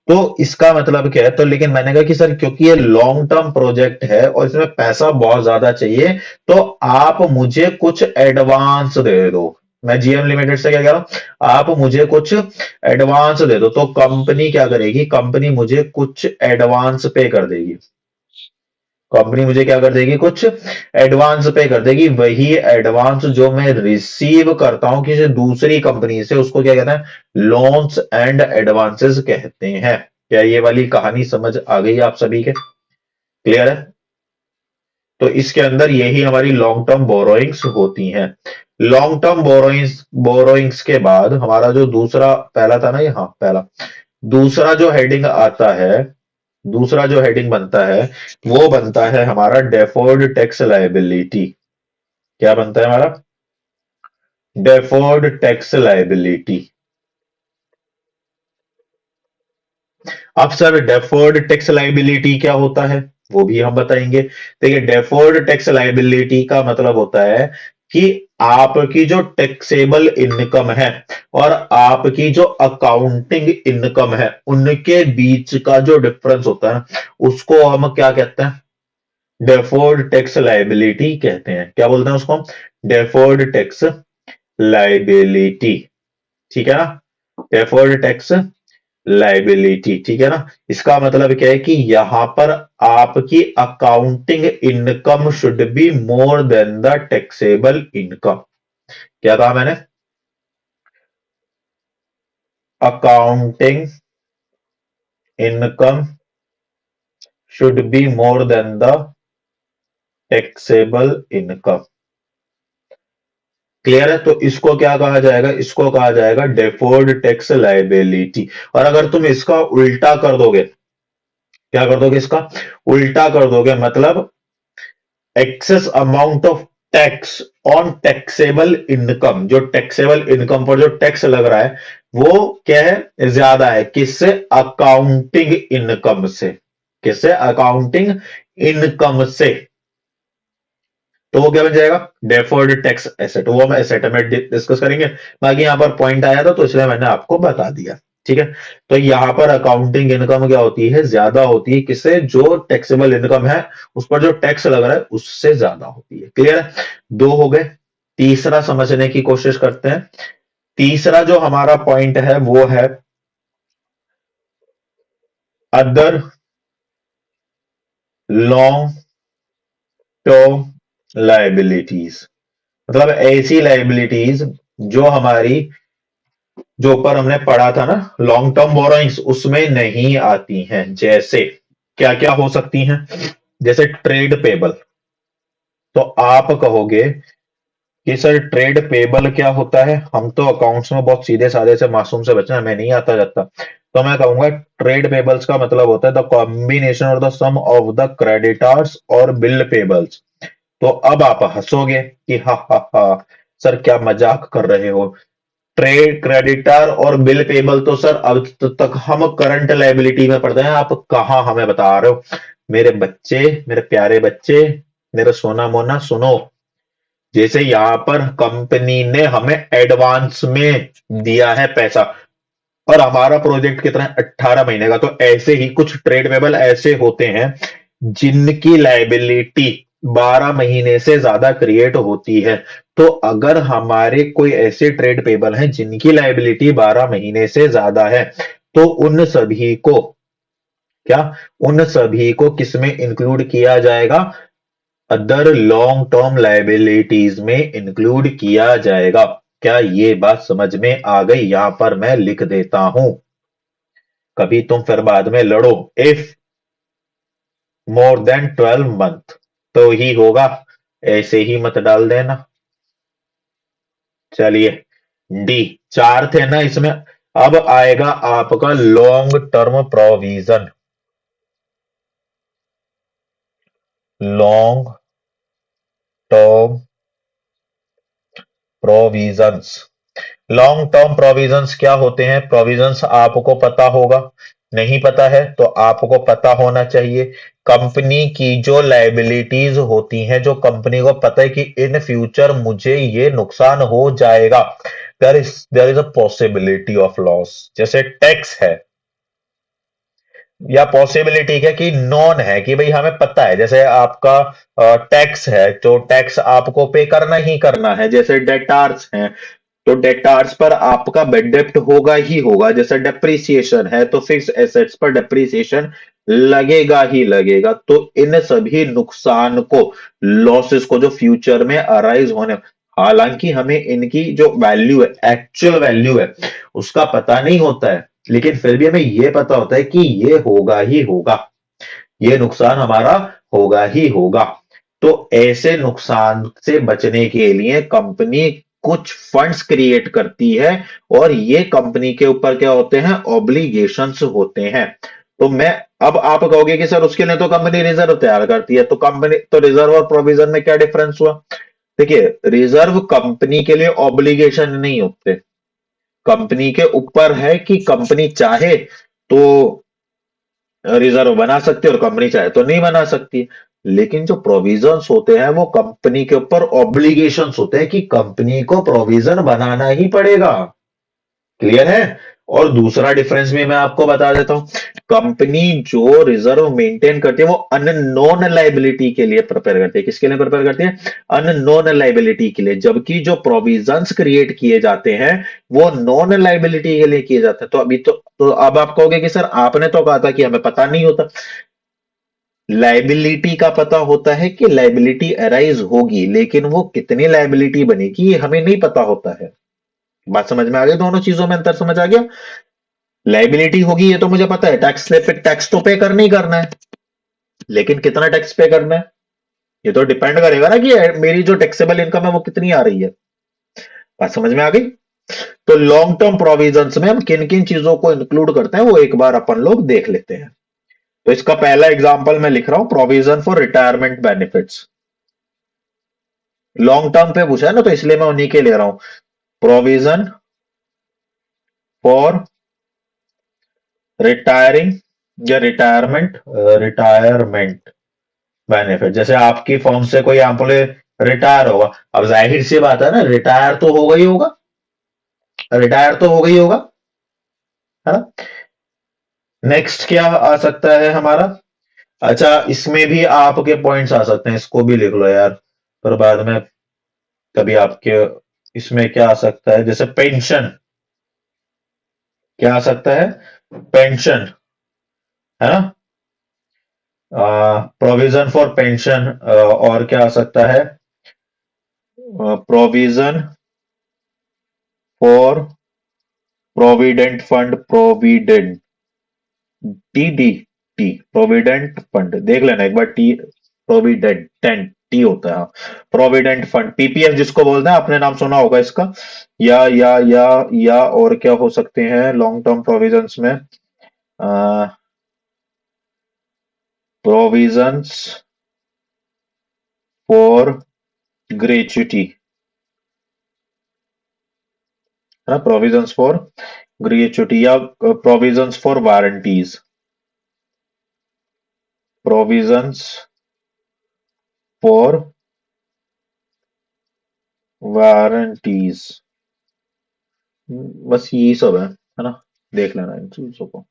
[SPEAKER 1] तो इसका मतलब क्या है? तो लेकिन मैंने कहा कि सर क्योंकि ये लॉन्ग टर्म प्रोजेक्ट है और इसमें पैसा बहुत ज्यादा चाहिए, तो आप मुझे कुछ एडवांस दे दो। मैं जीएम लिमिटेड से क्या कह रहा हूं, आप मुझे कुछ एडवांस दे दो। तो कंपनी क्या करेगी? कंपनी मुझे कुछ एडवांस पे कर देगी। कंपनी मुझे क्या कर देगी? कुछ एडवांस पे कर देगी। वही एडवांस जो मैं रिसीव करता हूं किसी दूसरी कंपनी से, उसको क्या कहते हैं? लोन्स एंड एडवांसेस कहते हैं। क्या ये वाली कहानी समझ आ गई आप सभी के? क्लियर है? तो इसके अंदर यही हमारी लॉन्ग टर्म बोरोइंग्स होती हैं। लॉन्ग टर्म बोरोइंग्स बोरोइंग्स के बाद हमारा जो दूसरा, पहला था ना ये, हाँ पहला, दूसरा जो हेडिंग आता है, दूसरा जो हेडिंग बनता है, वो बनता है हमारा डेफर्ड टैक्स लायबिलिटी। क्या बनता है हमारा? Deferred tax liability. अब सर डेफर्ड टैक्स लायबिलिटी क्या होता है, वो भी हम बताएंगे। देखिए, डेफर्ड टैक्स लायबिलिटी का मतलब होता है कि आपकी जो टैक्सेबल इनकम है और आपकी जो अकाउंटिंग इनकम है, उनके बीच का जो डिफरेंस होता है, उसको हम क्या कहते हैं? डेफर्ड टैक्स लायबिलिटी कहते हैं। क्या बोलते हैं उसको? Deferred tax liability. ठीक है ना? डेफर्ड टैक्स लायबिलिटी, ठीक है ना? इसका मतलब क्या है कि यहां पर आपकी accounting income should be more than the taxable income. क्या कहा मैंने? Accounting income should be more than the taxable income. Clear है? तो इसको क्या कहा जाएगा? इसको कहा जाएगा डेफर्ड टैक्स लायबिलिटी। और अगर तुम इसका उल्टा कर दोगे, क्या कर दोगे? इसका उल्टा कर दोगे, मतलब excess amount of tax on taxable income, जो टैक्सेबल इनकम पर जो टैक्स लग रहा है, वो क्या है? ज्यादा है। किससे? अकाउंटिंग इनकम से। किससे? अकाउंटिंग इनकम से। तो वो क्या बन जाएगा? Deferred tax asset. वो हम एसेट में डिस्कस करेंगे। बाकी यहां पर पॉइंट आया था तो इसलिए मैंने आपको बता दिया। ठीक है? तो यहां पर अकाउंटिंग इनकम क्या होती है? ज्यादा होती है। किससे? जो टैक्सेबल इनकम है उस पर जो टैक्स लग रहा है उससे ज्यादा होती है। क्लियर है? दो हो गए। तीसरा समझने की कोशिश करते हैं। तीसरा जो हमारा पॉइंट है वो है अदर लॉन्ग टर्म लायबिलिटीज। मतलब ऐसी लायबिलिटीज जो हमारी, जो ऊपर हमने पढ़ा था ना, लॉन्ग टर्म बोरोइंग्स, उसमें नहीं आती हैं। जैसे क्या क्या हो सकती हैं? जैसे ट्रेड पेबल। तो आप कहोगे कि सर ट्रेड पेबल क्या होता है? हम तो अकाउंट्स में बहुत सीधे साधे से मासूम से बच्चे हैं, हमें नहीं आता जाता। तो मैं कहूंगा ट्रेड पेबल्स का मतलब होता है द कॉम्बिनेशन और the sum of the creditors और बिल पेबल्स। तो अब आप हंसोगे कि हा हा हा, सर क्या मजाक कर रहे हो? ट्रेड क्रेडिटर और बिल पेबल तो सर अब तक हम करंट लायबिलिटी में पढ़ते हैं, आप कहां हमें बता रहे हो? मेरे बच्चे, मेरे प्यारे बच्चे, मेरा सोना मोना, सुनो। जैसे यहां पर कंपनी ने हमें एडवांस में दिया है पैसा और हमारा प्रोजेक्ट कितना है? 18 महीने का। तो ऐसे ही कुछ ट्रेड पेबल ऐसे होते हैं जिनकी लायबिलिटी 12 महीने से ज्यादा क्रिएट होती है। तो अगर हमारे कोई ऐसे ट्रेड पेबल हैं जिनकी लायबिलिटी 12 महीने से ज्यादा है, तो उन सभी को क्या, उन सभी को किसमें इंक्लूड किया जाएगा? अदर लॉन्ग टर्म लायबिलिटीज में इंक्लूड किया जाएगा। क्या ये बात समझ में आ गई? यहां पर मैं लिख देता हूं, कभी तुम फिर बाद में लड़ो। इफ मोर देन 12 मंथ तो ही होगा, ऐसे ही मत डाल देना। चलिए, डी, चार थे ना इसमें। अब आएगा आपका long term provision. Long term provisions. Long term provisions क्या होते हैं? प्रोविजंस आपको पता होगा, नहीं पता है तो आपको पता होना चाहिए। कंपनी की जो लायबिलिटीज होती हैं, जो कंपनी को पता है कि इन फ्यूचर मुझे ये नुकसान हो जाएगा, there is a possibility of loss. जैसे टैक्स है, या पॉसिबिलिटी क्या कि नॉन है, कि भाई हमें पता है, जैसे आपका टैक्स है तो टैक्स आपको पे करना ही करना है। जैसे डेटार्स हैं तो डेटार्स पर आपका डेप्ट होगा ही होगा। जैसे डेप्रिसिएशन है तो फिक्स एसेट्स पर डेप्रिसिएशन लगेगा ही लगेगा। तो इन सभी नुकसान को, लॉसेस को, जो फ्यूचर में अराइज होने, हालांकि हमें इनकी जो वैल्यू है, एक्चुअल वैल्यू है, उसका पता नहीं होता है, लेकिन फिर भी हमें यह पता होता है कि ये होगा ही होगा, ये नुकसान हमारा होगा ही होगा। तो ऐसे नुकसान से बचने के लिए कंपनी कुछ फंड्स क्रिएट करती है, और ये कंपनी के ऊपर क्या होते हैं? ऑब्लिगेशंस होते हैं। तो मैं, अब आप कहोगे कि सर उसके लिए तो कंपनी रिजर्व तैयार करती है, तो कंपनी तो रिजर्व और प्रोविजन में क्या डिफरेंस हुआ? देखिए, रिजर्व कंपनी के लिए ऑब्लिगेशन नहीं होते, कंपनी के ऊपर है कि कंपनी चाहे तो रिजर्व बना सकती है और कंपनी चाहे तो नहीं बना सकती। लेकिन जो प्रोविजंस होते हैं वो कंपनी के ऊपर ऑब्लिगेशंस होते हैं कि कंपनी को प्रोविजन बनाना ही पड़ेगा। क्लियर है? और दूसरा डिफरेंस भी मैं आपको बता देता हूं। कंपनी जो रिजर्व मेंटेन करती है वो अननोन लाइबिलिटी के लिए प्रिपेयर करती है। किसके लिए प्रिपेयर करती है? अननोन लाइबिलिटी के लिए। जबकि जो प्रोविजंस क्रिएट किए जाते हैं वो नॉन लाइबिलिटी के लिए किए जाते हैं। तो अभी तो अब आप कहोगे कि सर आपने तो कहा था कि हमें पता नहीं होता। लाइबिलिटी का पता होता है कि लाइबिलिटी अराइज होगी, लेकिन वो कितनी लाइबिलिटी बनेगी ये हमें नहीं पता होता है। बात समझ में आ गई? दोनों चीजों में अंतर समझ आ गया? लाइबिलिटी होगी ये तो मुझे पता है, टैक्स पे टैक्स तो पे करना ही करना है, लेकिन कितना टैक्स पे करना है ये तो डिपेंड करेगा ना कि मेरी जो टैक्सेबल इनकम है वो कितनी आ रही है। बात समझ में आ गई? तो लॉन्ग टर्म प्रोविजंस में हम किन किन चीजों को इंक्लूड करते हैं वो एक बार अपन लोग देख लेते हैं। तो इसका पहला एग्जांपल मैं लिख रहा हूं, provision for retirement benefits. Long term पे पूछा है ना, तो इसलिए मैं उन्हीं के ले रहा हूं। प्रोविजन फॉर रिटायरिंग या रिटायरमेंट, रिटायरमेंट बेनिफिट। जैसे आपकी फॉर्म से कोई एम्प्लॉय रिटायर होगा, अब जाहिर सी बात है ना, रिटायर तो होगा ही होगा, रिटायर तो होगा ही होगा, है ना? नेक्स्ट क्या आ सकता है हमारा? अच्छा, इसमें भी आपके पॉइंट्स आ सकते हैं, इसको भी लिख लो यार, पर बाद में कभी आपके। इसमें क्या आ सकता है? जैसे पेंशन, क्या आ सकता है? पेंशन, है ना? Provision for pension. और क्या आ सकता है? Provision for provident fund, provident, T D, T, provident fund देख लेना एक बार। टी, प्रोविडेंट, टेन टी होता है, हाँ। प्रोविडेंट फंड, पीपीएफ जिसको बोलते हैं, आपने नाम सुना होगा इसका। या और क्या हो सकते हैं लॉन्ग टर्म प्रोविजंस में? प्रोविजंस फॉर ग्रेच्युटी, है ना? प्रोविजंस फॉर ग्रेच्युटी, या provisions for warranties, provisions for warranties. बस यही सब है ना? देख लेना इन चीजों को।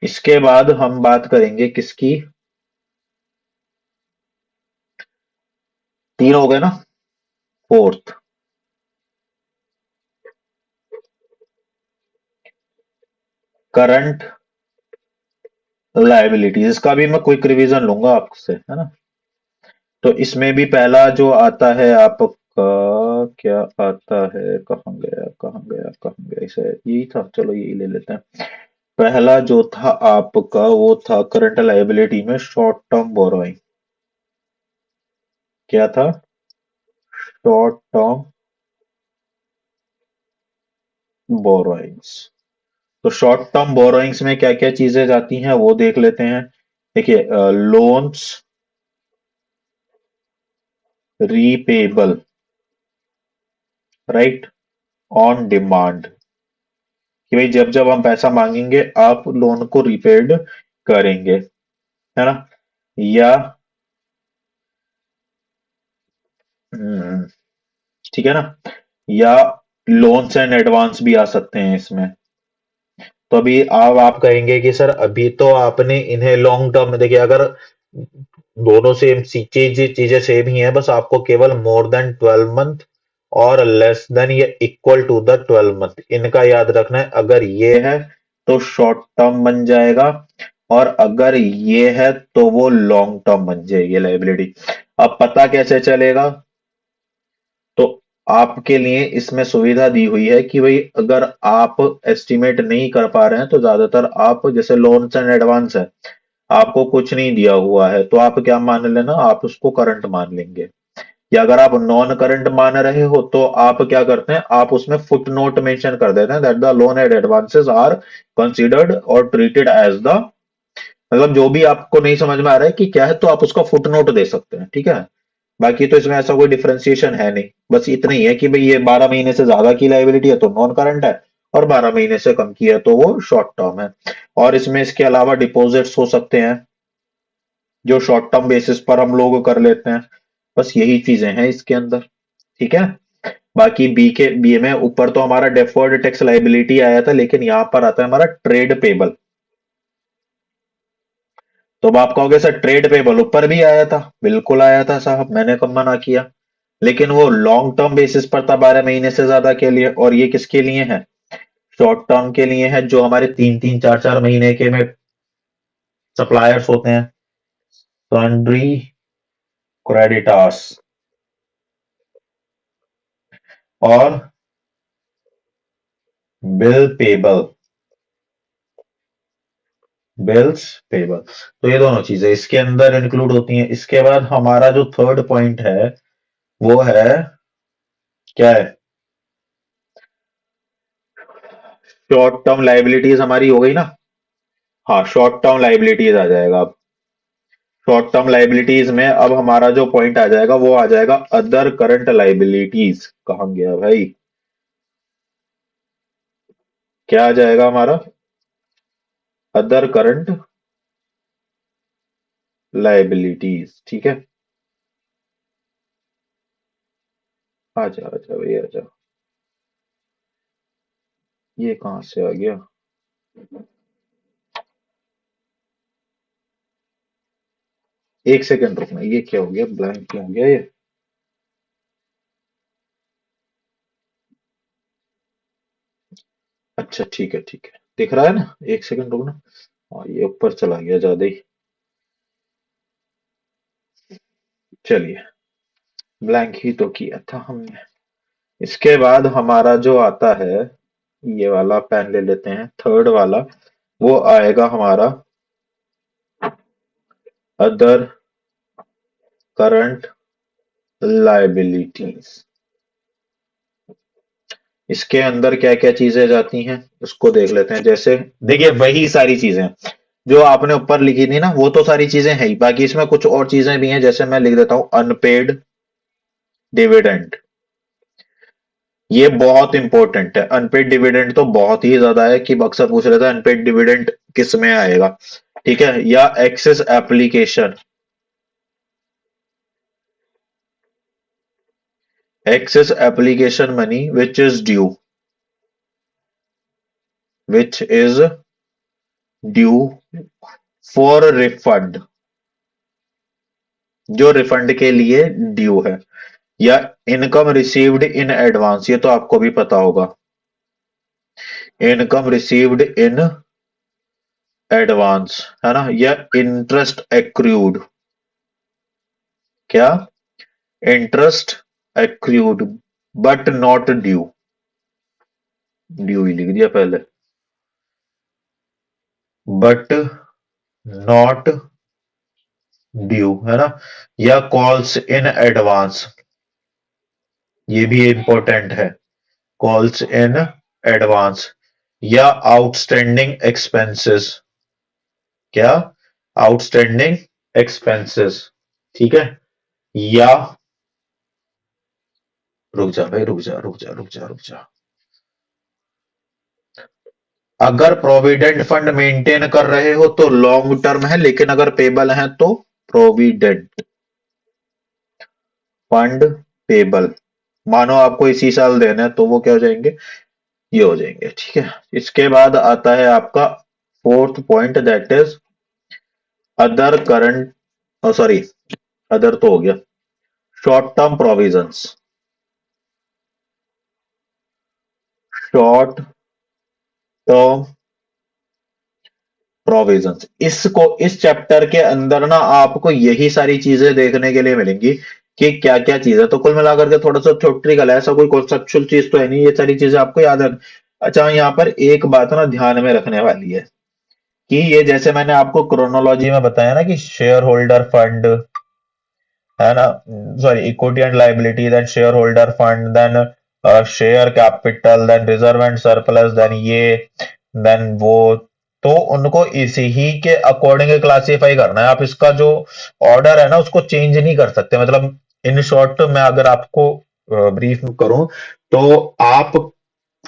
[SPEAKER 1] इसके बाद हम बात करेंगे किसकी? तीन हो गए ना? Fourth, current liabilities. इसका भी मैं क्विक रिवीजन लूंगा आपसे, है ना? तो इसमें भी पहला जो आता है आपका क्या आता है, कहाँ गया कहाँ गया कहाँ गया, इसे यही था, चलो यही ले लेते हैं। पहला जो था आपका वो था करंट लायबिलिटी में शॉर्ट टर्म बोरोइंग। क्या था? Short term borrowings. तो शॉर्ट टर्म बोरोइंग्स में क्या क्या चीजें जाती हैं वो देख लेते हैं। देखिए, loans repayable, right, on demand, कि भाई जब जब हम पैसा मांगेंगे आप लोन को रीपेड करेंगे, है ना। या हम्म, ठीक है ना। या लोन्स एंड एडवांस भी आ सकते हैं इसमें। तो अभी आप कहेंगे कि सर अभी तो आपने इन्हें लॉन्ग टर्म में, देखिए अगर दोनों सेम चीजें सेम ही है, बस आपको केवल मोर देन 12 मंथ और लेस देन या इक्वल टू द 12 मंथ इनका याद रखना है। अगर ये है तो शॉर्ट टर्म बन जाएगा, और अगर ये है तो वो लॉन्ग टर्म बन जाएगी लाइबिलिटी। अब पता कैसे चलेगा? तो आपके लिए इसमें सुविधा दी हुई है कि भाई अगर आप एस्टिमेट नहीं कर पा रहे हैं तो ज्यादातर आप जैसे लोन्स एंड एडवांस है, आपको कुछ नहीं दिया हुआ है तो आप क्या मान लेना, आप उसको करंट मान लेंगे। या अगर आप नॉन करंट मान रहे हो तो आप क्या करते हैं, आप उसमें फुट नोट मेंशन कर देते हैं that the loan and advances are considered और ट्रीटेड एज द, मतलब जो भी आपको नहीं समझ में आ रहा है कि क्या है तो आप उसका फुट नोट दे सकते हैं, ठीक है। बाकी तो इसमें ऐसा कोई डिफरेंशिएशन है नहीं, बस इतना ही है कि भाई ये 12 महीने से ज्यादा की लाइबिलिटी है तो नॉन करंट है, और 12 महीने से कम की है तो वो शॉर्ट टर्म है। और इसमें इसके अलावा डिपॉजिट्स हो सकते हैं जो शॉर्ट टर्म बेसिस पर हम लोग कर लेते हैं। बस यही चीजें हैं इसके अंदर, ठीक है। बाकी बी में ऊपर तो हमारा डेफर्ड टैक्स लाइबिलिटी आया था, लेकिन यहां पर आता है हमारा ट्रेड पेबल। तो अब आप कहोगे सर ट्रेड पेबल ऊपर भी आया था, बिल्कुल आया था साहब, मैंने कब मना किया। लेकिन वो लॉन्ग टर्म बेसिस पर था 12 महीने से ज्यादा के लिए, और ये किसके लिए है? शॉर्ट टर्म के लिए है, जो हमारे 3 3 4 4 महीने के में सप्लायर्स होते हैं, सन्ड्री क्रेडिटार्स और बिल पेबल, बिल्स पेबल। तो ये दोनों चीजें इसके अंदर इंक्लूड होती हैं। इसके बाद हमारा जो थर्ड पॉइंट है वो है, क्या है? शॉर्ट टर्म लाइबिलिटीज हमारी हो गई ना। हाँ, शॉर्ट टर्म लाइबिलिटीज आ जाएगा अब। शॉर्ट टर्म लाइबिलिटीज में अब हमारा जो पॉइंट आ जाएगा वो आ जाएगा अदर करंट लाइबिलिटीज। कहाँ गया भाई? क्या आ जाएगा हमारा? अदर करंट लाइबिलिटीज, ठीक है। आजा आजा भाई आजा, ये कहाँ से आ गया? एक सेकंड रुकना, ये क्या हो गया, ब्लैंक क्यों हो गया ये? अच्छा ठीक है ठीक है, दिख रहा है ना, एक सेकंड रुकना। हाँ, ये ऊपर चला गया ज्यादा ही। चलिए, ब्लैंक ही तो किया था हमने। इसके बाद हमारा जो आता है, ये वाला पेन ले लेते हैं, थर्ड वाला, वो आएगा हमारा अदर करंट लायबिलिटीज। इसके अंदर क्या क्या चीजें जाती हैं उसको देख लेते हैं। जैसे देखिए, वही सारी चीजें जो आपने ऊपर लिखी थी ना, वो तो सारी चीजें हैं ही, बाकी इसमें कुछ और चीजें भी हैं। जैसे मैं लिख देता हूं अनपेड डिविडेंड, ये बहुत इंपॉर्टेंट है। अनपेड डिविडेंड तो बहुत ही ज्यादा है कि अक्सर पूछ रहे थे अनपेड डिविडेंड किस में आएगा, ठीक है। या excess application, excess application money which is due for refund, जो रिफंड के लिए ड्यू है। या इनकम रिसीव्ड इन एडवांस, ये तो आपको भी पता होगा, इनकम रिसीव्ड इन एडवांस, है ना। या इंटरेस्ट एक्रूड, क्या? Interest accrued, but not due, due ही लिख दिया पहले, बट नॉट ड्यू है ना, या कॉल्स इन एडवांस, ये भी इंपॉर्टेंट है, कॉल्स इन एडवांस, या आउटस्टैंडिंग एक्सपेंसेस, क्या, आउटस्टैंडिंग एक्सपेंसेस, ठीक है, या रुक जा भाई, रुक जा, अगर प्रोविडेंट फंड मेंटेन कर रहे हो तो लॉन्ग टर्म है, लेकिन अगर पेबल है तो प्रोविडेंट फंड पेबल, मानो आपको इसी साल देना है तो वो क्या हो जाएंगे, ये हो जाएंगे, ठीक है। इसके बाद आता है आपका fourth point, that is other current, sorry other तो हो गया, short term provisions, short term provisions, इसको इस चैप्टर के अंदर ना आपको यही सारी चीजें देखने के लिए मिलेंगी कि क्या क्या चीज है। तो कुल मिलाकर के थोड़ा सा थ्योरेटिकल है, ऐसा कोई कॉन्सेप्चुअल चीज तो है नहीं, ये सारी चीजें आपको याद रख। अच्छा, यहाँ पर एक बात ना ध्यान में रखने वाली है कि ये जैसे मैंने आपको क्रोनोलॉजी में बताया ना कि शेयर होल्डर फंड है ना, sorry equity and liability, then share holder fund, then share capital, then reserve and surplus, then ये, देन वो, तो उनको इसी ही के अकॉर्डिंग क्लासिफाई करना है। आप इसका जो ऑर्डर है ना उसको चेंज नहीं कर सकते। मतलब इन शॉर्ट मैं अगर आपको ब्रीफ करूं तो आप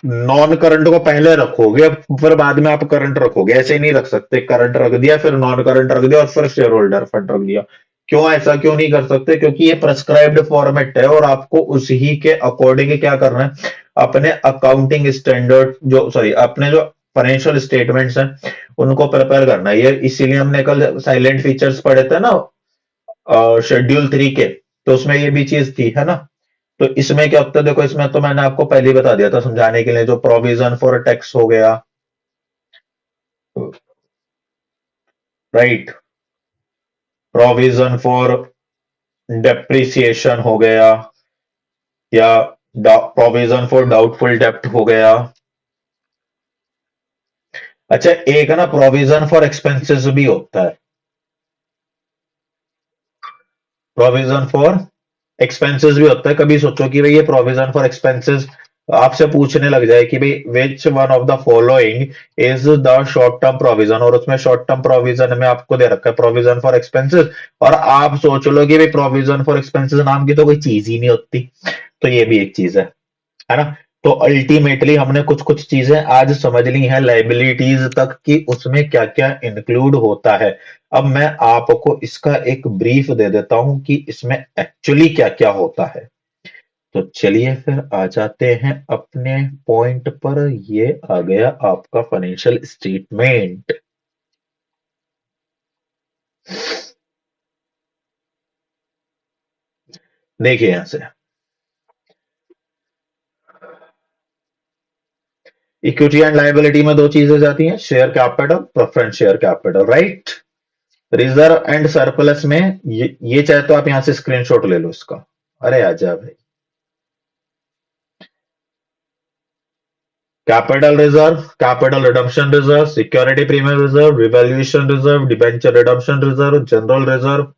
[SPEAKER 1] नॉन करंट को पहले रखोगे, फिर बाद में आप करंट रखोगे, ऐसे ही नहीं रख सकते, करंट रख दिया फिर नॉन करंट रख दिया और फिर शेयर होल्डर फंड रख दिया। क्यों, ऐसा क्यों नहीं कर सकते, क्योंकि ये प्रेस्क्राइब्ड फॉर्मेट है और आपको उसी के अकॉर्डिंग क्या करना है, अपने अकाउंटिंग स्टैंडर्ड जो, सॉरी अपने जो फाइनेंशियल स्टेटमेंट्स हैं उनको प्रिपेयर करना है। ये इसीलिए हमने कल साइलेंट फीचर्स पढ़े थे ना शेड्यूल 3 के, तो उसमें ये भी चीज थी, है ना। तो इसमें क्या होता है, देखो इसमें तो मैंने आपको पहले ही बता दिया था समझाने के लिए, जो प्रोविजन फॉर टैक्स हो गया, राइट, प्रोविजन फॉर डेप्रिसिएशन हो गया, या प्रोविजन फॉर डाउटफुल डेप्ट हो गया। अच्छा, एक ना प्रोविजन फॉर एक्सपेंसेस भी होता है, प्रोविजन फॉर एक्सपेंसेस भी होता है। कभी सोचो कि भाई ये प्रोविजन फॉर एक्सपेंसेस आपसे पूछने लग जाए कि भाई which one of the following is the short term provision, और उसमें शॉर्ट टर्म प्रोविजन में आपको दे रखा है प्रोविजन फॉर एक्सपेंसेस, और आप सोच लो कि भाई प्रोविजन फॉर एक्सपेंसेस नाम की तो कोई चीज ही नहीं होती। तो ये भी एक चीज है ना। तो अल्टीमेटली हमने कुछ कुछ चीजें आज समझ ली हैं लाइबिलिटीज तक कि उसमें क्या क्या इंक्लूड होता है। अब मैं आपको इसका एक ब्रीफ दे देता हूं कि इसमें एक्चुअली क्या क्या होता है। तो चलिए फिर आ जाते हैं अपने पॉइंट पर। ये आ गया आपका फाइनेंशियल स्टेटमेंट। देखिए यहां से इक्विटी एंड लायबिलिटी में दो चीजें जाती हैं, share capital, preference share capital, right. Reserve and surplus में ये चाहे तो आप यहां से स्क्रीनशॉट ले लो इसका। अरे आजा भाई, capital reserve, capital redemption reserve, security premium reserve, revaluation reserve, debenture redemption reserve, general reserve,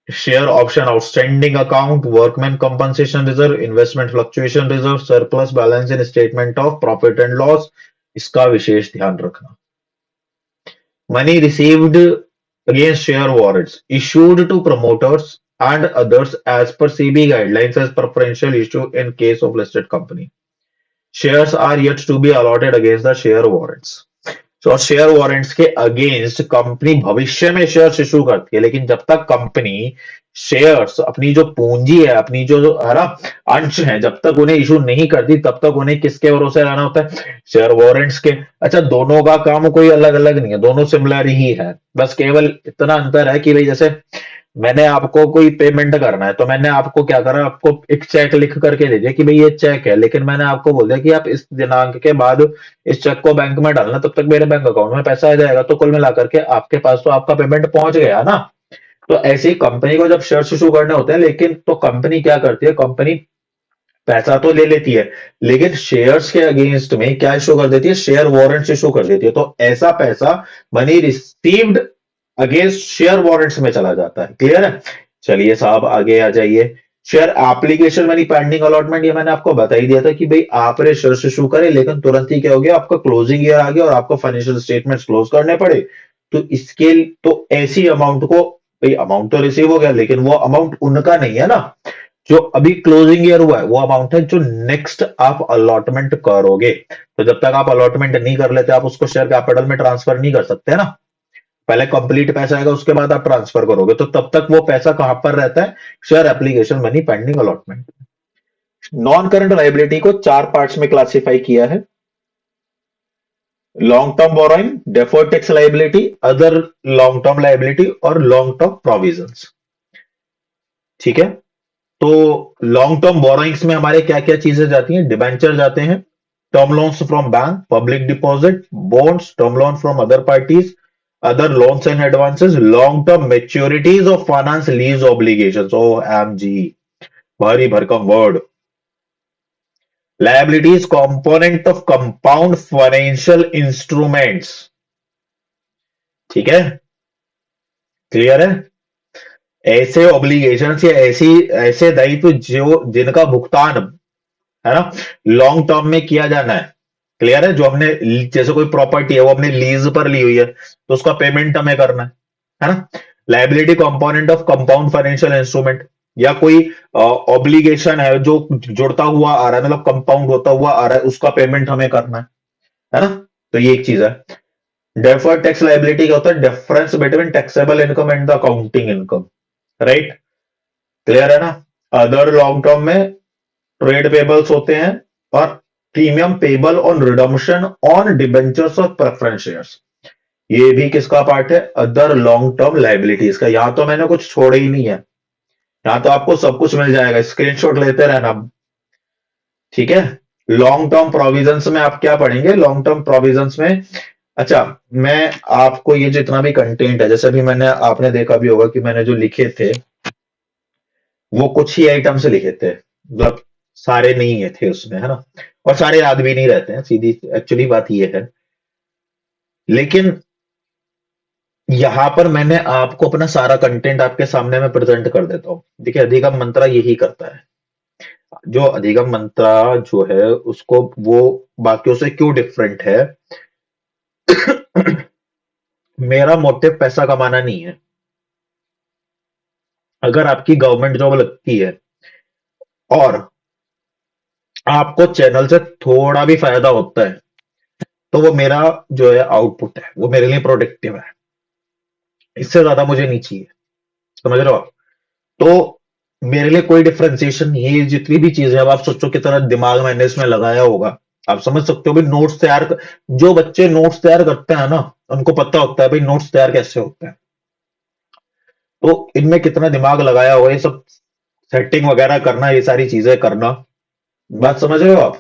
[SPEAKER 1] share option outstanding account, workman compensation reserve, investment fluctuation reserve, surplus balance in statement of profit and loss. इसका विशेष ध्यान रखना। Money received against share warrants issued to promoters and others as per SEBI guidelines as preferential issue in case of listed company. Shares are yet to be allotted against the share warrants. तो share warrants के against company भविष्य में shares issue करती है, लेकिन जब तक company shares अपनी जो पूंजी है, अपनी जो है ना अंश है, जब तक उन्हें इशू नहीं करती तब तक उन्हें किसके भरोसे रहना होता है, शेयर वारंट्स के। अच्छा, दोनों का काम कोई अलग अलग नहीं है, दोनों सिमिलर ही है, बस केवल इतना अंतर है कि भाई जैसे मैंने आपको कोई पेमेंट करना है तो मैंने आपको क्या करा, आपको एक चेक लिख करके दे दिया कि भाई ये चेक है, लेकिन मैंने आपको बोल दिया कि आप इस दिनांक के बाद इस चेक को बैंक में डालना, तब तक मेरे बैंक अकाउंट में पैसा आ जाएगा। तो कुल मिलाकर के आपके पास तो आपका पेमेंट पहुंच गया ना। तो ऐसे ही कंपनी को जब शेयर इशू करने होते हैं, लेकिन तो कंपनी क्या करती है, कंपनी पैसा तो ले लेती है, लेकिन शेयर्स के अगेंस्ट में क्या इशू कर देती है, शेयर वारंट्स इशू कर देती है। तो ऐसा पैसा money received against share warrants में चला जाता है। क्लियर है? चलिए साहब आगे आ जाइए। Share application money pending allotment, ये मैंने आपको बता ही दिया था कि भाई आपने शेयर इशू करे, लेकिन तुरंत ही क्या हो गया, आपका क्लोजिंग ईयर आ गया और आपको फाइनेंशियल स्टेटमेंट्स क्लोज करने पड़े। तो इसके तो ऐसी अमाउंट को, भाई अमाउंट तो रिसीव हो गया, लेकिन वो अमाउंट उनका नहीं है ना, जो अभी क्लोजिंग ईयर हुआ है वो अमाउंट है जो नेक्स्ट आप अलॉटमेंट करोगे। तो जब तक आप अलॉटमेंट नहीं कर लेते, आप उसको शेयर कैपिटल में ट्रांसफर नहीं कर सकते ना। पहले कंप्लीट पैसा आएगा, उसके बाद आप ट्रांसफर करोगे। तो तब तक वो पैसा कहां पर रहता है, share application money pending allotment. Non current liability को चार पार्ट्स में क्लासिफाई किया है: long term borrowing, deferred tax liability, other long term liability और लॉन्ग टर्म प्रोविजंस। ठीक है? तो लॉन्ग टर्म बोरोइंग्स में हमारे क्या क्या चीजें जाती हैं, डिबेंचर जाते हैं, term loans from bank, public deposit, bonds, term loan from other parties, other loans and advances, long term maturities of finance lease obligations, O M G, भारी भरकम word. Liabilities component of compound financial instruments. ठीक है? Clear है? ऐसे obligations या ऐसी ऐसे दायित्व जो जिनका भुगतान है ना लॉन्ग टर्म में किया जाना है। क्लियर है? जो हमने, जैसे कोई प्रॉपर्टी है वो हमने लीज पर ली हुई है, तो उसका पेमेंट हमें करना है ना। Liability component of compound financial instrument, या कोई ऑब्लिगेशन है जो जुड़ता हुआ आ रहा है, मतलब कंपाउंड होता हुआ आ रहा है, उसका पेमेंट हमें करना है ना। तो ये एक चीज है। डेफर्ड टैक्स लायबिलिटी क्या होता है, difference between taxable income and the accounting income. Right? Clear है ना। अदर लॉन्ग टर्म में ट्रेड पेबल्स होते हैं और premium payable on redemption on debentures और प्रेफरेंस शेयर्स। ये भी किसका पार्ट है, अदर लॉन्ग टर्म लाइबिलिटीज का। यहां तो मैंने कुछ छोड़ा ही नहीं है, यहां तो आपको सब कुछ मिल जाएगा, स्क्रीनशॉट लेते रहना। ठीक है? लॉन्ग टर्म प्रोविजंस में आप क्या पढ़ेंगे, लॉन्ग टर्म प्रोविजंस में, अच्छा, मैं आपको ये जितना भी कंटेंट है, जैसे भी मैंने, आपने देखा भी होगा कि मैंने जो लिखे थे वो कुछ ही आइटम से लिखे थे, मतलब सारे नहीं है थे उसमें, है ना। और सारे याद भी नहीं रहते हैं, सीधी एक्चुअली बात ये है। लेकिन यहां पर मैंने आपको अपना सारा कंटेंट आपके सामने में प्रेजेंट कर देता हूं। देखिए, अधिगम मंत्रा यही करता है। जो अधिगम मंत्रा जो है उसको, वो बाकियों से क्यों डिफरेंट है, मेरा मोटिव पैसा कमाना नहीं है। अगर आपकी गवर्नमेंट जॉब लगती है और आपको चैनल से थोड़ा भी फायदा होता है, तो वो मेरा जो है आउटपुट है, वो मेरे लिए प्रोडक्टिव है। इससे ज्यादा मुझे नहीं चाहिए। समझ रहे हो आप? तो मेरे लिए कोई डिफरेंशिएशन नहीं है। ये जितनी भी चीजें, अब आप सोचो कितना दिमाग मैंने इसमें लगाया होगा, आप समझ सकते हो भाई। नोट्स तैयार जो बच्चे नोट्स तैयार करते हैं ना, उनको पता होता है भाई नोट्स तैयार कैसे होते हैं। तो इनमें कितना दिमाग लगाया होगा, ये सब सेटिंग वगैरह करना, ये सारी चीजें करना। बात समझ रहे हो आप?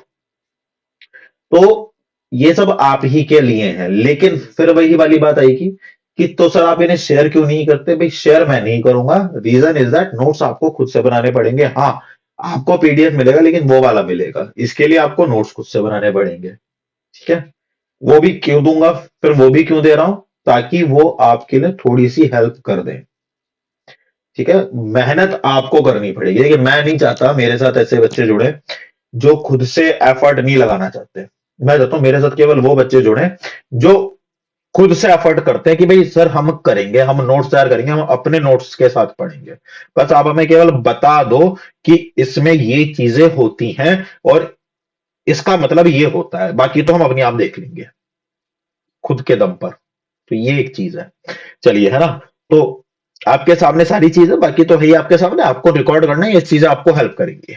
[SPEAKER 1] तो ये सब आप ही के लिए है। लेकिन फिर वही वाली बात आएगी कि तो सर आप इन्हें शेयर क्यों नहीं करते? भाई शेयर मैं नहीं करूंगा, रीजन इज दैट नोट्स आपको खुद से बनाने पड़ेंगे। हाँ, आपको पीडीएफ मिलेगा, लेकिन वो वाला मिलेगा, इसके लिए आपको नोट्स खुद से बनाने पड़ेंगे। ठीक है? वो भी क्यों दूंगा, फिर वो भी क्यों दे रहा हूं, ताकि वो आपके लिए थोड़ी सी हेल्प कर दें। ठीक है? मेहनत आपको करनी पड़ेगी, लेकिन मैं नहीं चाहता मेरे साथ ऐसे बच्चे जुड़े जो खुद से एफर्ट नहीं लगाना चाहते। मैं चाहता हूं मेरे साथ केवल वो बच्चे जुड़े जो खुद से एफर्ट करते हैं कि भाई सर हम करेंगे, हम नोट्स तैयार करेंगे, हम अपने नोट्स के साथ पढ़ेंगे। बस आप हमें केवल बता दो कि इसमें ये चीजें होती हैं और इसका मतलब ये होता है, बाकी तो हम अपने आप देख लेंगे खुद के दम पर। तो ये एक चीज है। चलिए, है ना। तो आपके सामने सारी चीजें, बाकी तो है ही आपके सामने, आपको रिकॉर्ड करना है, ये चीजें आपको हेल्प करेंगी।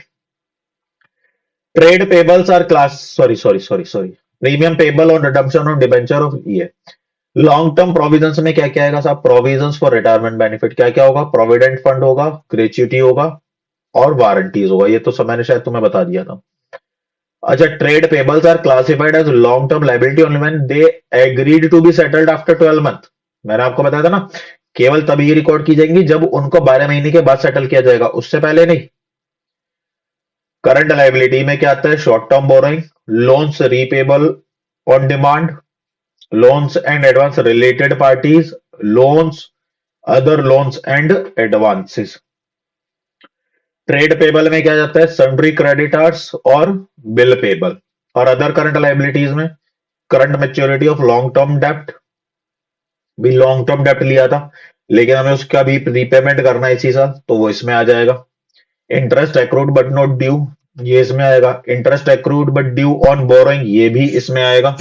[SPEAKER 1] Trade payables are class, sorry, premium payable on redemption on debenture of ये। लॉन्ग टर्म प्रोविजंस में क्या क्या आएगा साहब, प्रोविजंस फॉर रिटायरमेंट बेनिफिट, क्या क्या होगा, प्रोविडेंट फंड होगा, ग्रेच्युटी होगा और वारंटीज होगा। ये तो सब मैंने शायद तुम्हें बता दिया था। अच्छा, trade payables are classified as long term liability only when they agreed to be settled after 12 month. मैंने आपको बताया था ना, केवल तभी रिकॉर्ड की जाएंगी जब उनको 12 महीने के बाद सेटल किया जाएगा, उससे पहले नहीं। करंट लाइबिलिटी में क्या आता है? Short term borrowing, loans repayable on demand, loans and advance related parties, loans, other loans and advances. Trade payable में क्या जाता है? सन्ड्री क्रेडिटर्स और बिल पेबल। और अदर करंट लाइबिलिटीज में current maturity of long term डेप्ट, भी long term डेप्ट लिया था लेकिन हमें उसका भी रीपेमेंट करना है इसी साल, तो वो इसमें आ जाएगा। Interest accrued but not due, ये इसमें आएगा। Interest accrued but due on borrowing, ये भी इसमें आएगा।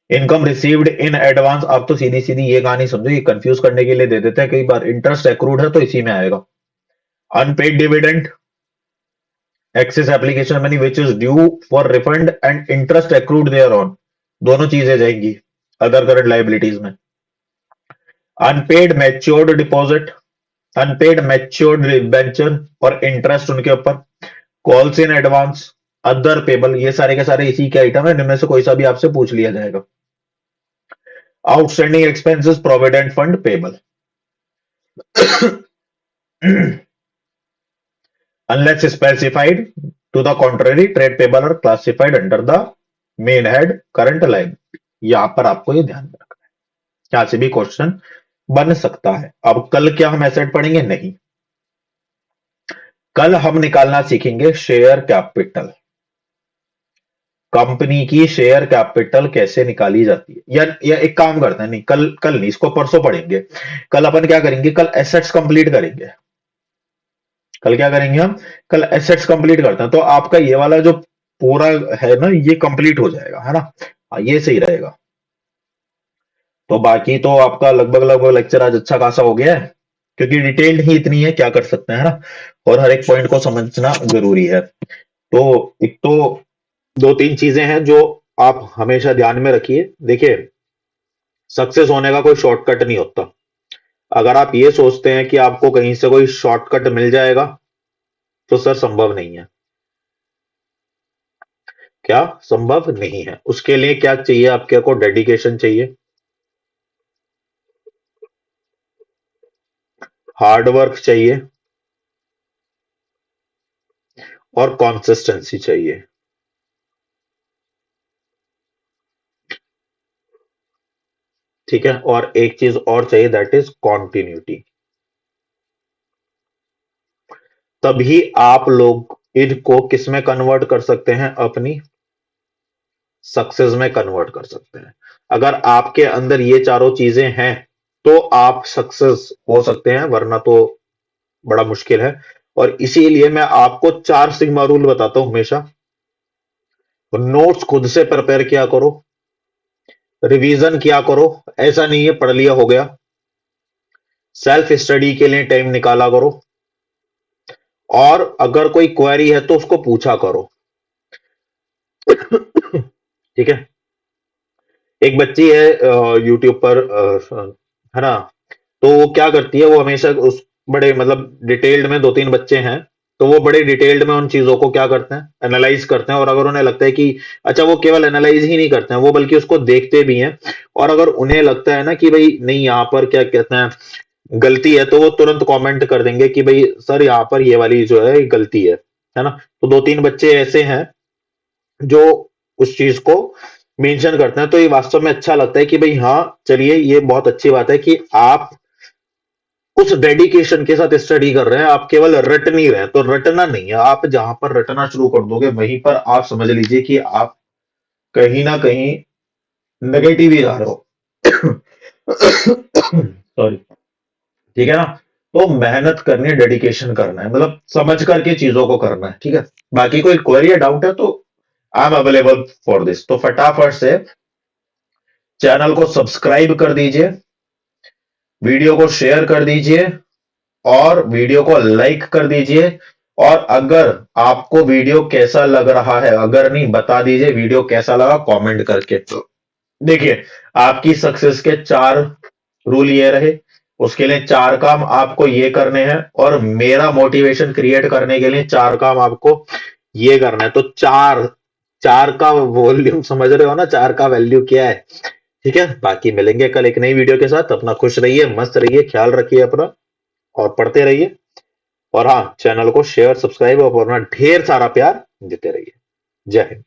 [SPEAKER 1] इनकम रिसीव्ड इन एडवांस, आप तो सीधी सीधी ये कहानी समझो, ये कंफ्यूज करने के लिए दे देते हैं कई बार। इंटरेस्ट एक्रूड है तो इसी में आएगा। Unpaid dividend, excess application money which is due for refund and interest accrued thereon, दोनों चीजें जाएंगी अदर करंट लाइबिलिटीज में। Unpaid matured deposit, unpaid matured debenture और इंटरेस्ट उनके ऊपर, calls in advance, other payable, ये सारे के सारे इसी के आइटम है, इनमें से कोई सा भी आपसे पूछ लिया जाएगा। Outstanding expenses, provident fund payable. Unless specified to the contrary, trade payable are classified under the main head current liability। यहां पर आपको ये ध्यान रखना है, यहां से भी क्वेश्चन बन सकता है। अब कल क्या हम एसेट पढ़ेंगे? नहीं, कल हम निकालना सीखेंगे शेयर कैपिटल। कंपनी की शेयर कैपिटल कैसे निकाली जाती है, या एक काम करते हैं, नहीं कल नहीं, इसको परसों पढ़ेंगे। कल अपन क्या करेंगे? कल एसेट्स कंप्लीट करेंगे। कल क्या करेंगे हम? कल एसेट्स कंप्लीट करते हैं, तो आपका ये वाला जो पूरा है ना, ये कंप्लीट हो जाएगा, है ना? ये सही रहेगा। तो बाकी तो आपका लगभग लगभग लेक्चर आज अच्छा खासा हो गया है, क्योंकि डिटेल्ड ही इतनी है, क्या कर सकते हैं, है ना? और हर एक पॉइंट को समझना जरूरी है। तो एक तो दो तीन चीजें हैं जो आप हमेशा ध्यान में रखिए। देखिए, सक्सेस होने का कोई शॉर्टकट नहीं होता। अगर आप ये सोचते हैं कि आपको कहीं से कोई शॉर्टकट मिल जाएगा, तो सर संभव नहीं है। क्या संभव नहीं है? उसके लिए क्या चाहिए? आपके को डेडिकेशन चाहिए, हार्ड वर्क चाहिए और कंसिस्टेंसी चाहिए। ठीक है, और एक चीज और चाहिए, दैट इज कॉन्टिन्यूटी। तभी आप लोग इनको किस में कन्वर्ट कर सकते हैं? अपनी सक्सेस में कन्वर्ट कर सकते हैं। अगर आपके अंदर ये चारों चीजें हैं तो आप सक्सेस हो सकते हैं, वरना तो बड़ा मुश्किल है। और इसीलिए मैं आपको 4 सिग्मा रूल बताता हूं हमेशा। नोट्स खुद से प्रिपेयर किया करो, रिवीजन किया करो, ऐसा नहीं है पढ़ लिया हो गया। सेल्फ स्टडी के लिए टाइम निकाला करो, और अगर कोई क्वेरी है तो उसको पूछा करो। ठीक है, एक बच्ची है यूट्यूब पर, है ना, तो वो क्या करती है, वो हमेशा उस बड़े मतलब डिटेल्ड में, 2-3 बच्चे हैं, तो वो बड़े डिटेल्ड में उन चीजों को क्या करते हैं? एनालाइज करते हैं। और अगर उन्हें लगता है कि अच्छा, वो केवल एनालाइज ही नहीं करते हैं, वो बल्कि उसको देखते भी हैं। और अगर उन्हें लगता है ना कि भाई नहीं, यहाँ पर क्या कहते हैं, गलती है, तो वो तुरंत कमेंट कर देंगे कि भाई सर यहाँ पर ये वाली जो है गलती है ना? तो 2-3 बच्चे ऐसे हैं जो उस चीज को मेंशन करते हैं। तो ये वास्तव में अच्छा लगता है कि भाई हाँ, चलिए, ये बहुत अच्छी बात है कि आप उस डेडिकेशन के साथ स्टडी कर रहे हैं। आप केवल रट नहीं रहे हैं। तो रटना नहीं है, आप जहां पर रटना शुरू कर दोगे वहीं पर आप समझ लीजिए कि आप कहीं ना कहीं नेगेटिव ही जा रहे हो। सॉरी। ठीक है ना? तो मेहनत करनी है, डेडिकेशन करना है, मतलब समझ करके चीजों को करना है। ठीक है, बाकी कोई क्वेरी या डाउट है तो I am available for this. तो फटाफट से चैनल को सब्सक्राइब कर दीजिए, वीडियो को शेयर कर दीजिए और वीडियो को लाइक कर दीजिए। और अगर आपको वीडियो कैसा लग रहा है, अगर नहीं, बता दीजिए वीडियो कैसा लगा कमेंट करके। तो देखिए, आपकी सक्सेस के 4 रूल ये रहे, उसके लिए 4 काम आपको ये करने हैं, और मेरा मोटिवेशन क्रिएट करने के लिए 4 काम आपको ये करना है। तो 4 4 का वॉल्यूम समझ रहे हो ना, 4 का वैल्यू क्या है? ठीक है, बाकी मिलेंगे कल एक नई वीडियो के साथ। अपना खुश रहिए, मस्त रहिए, ख्याल रखिए अपना, और पढ़ते रहिए। और हाँ, चैनल को शेयर, सब्सक्राइब और अपना ढेर सारा प्यार देते रहिए। जय हिंद।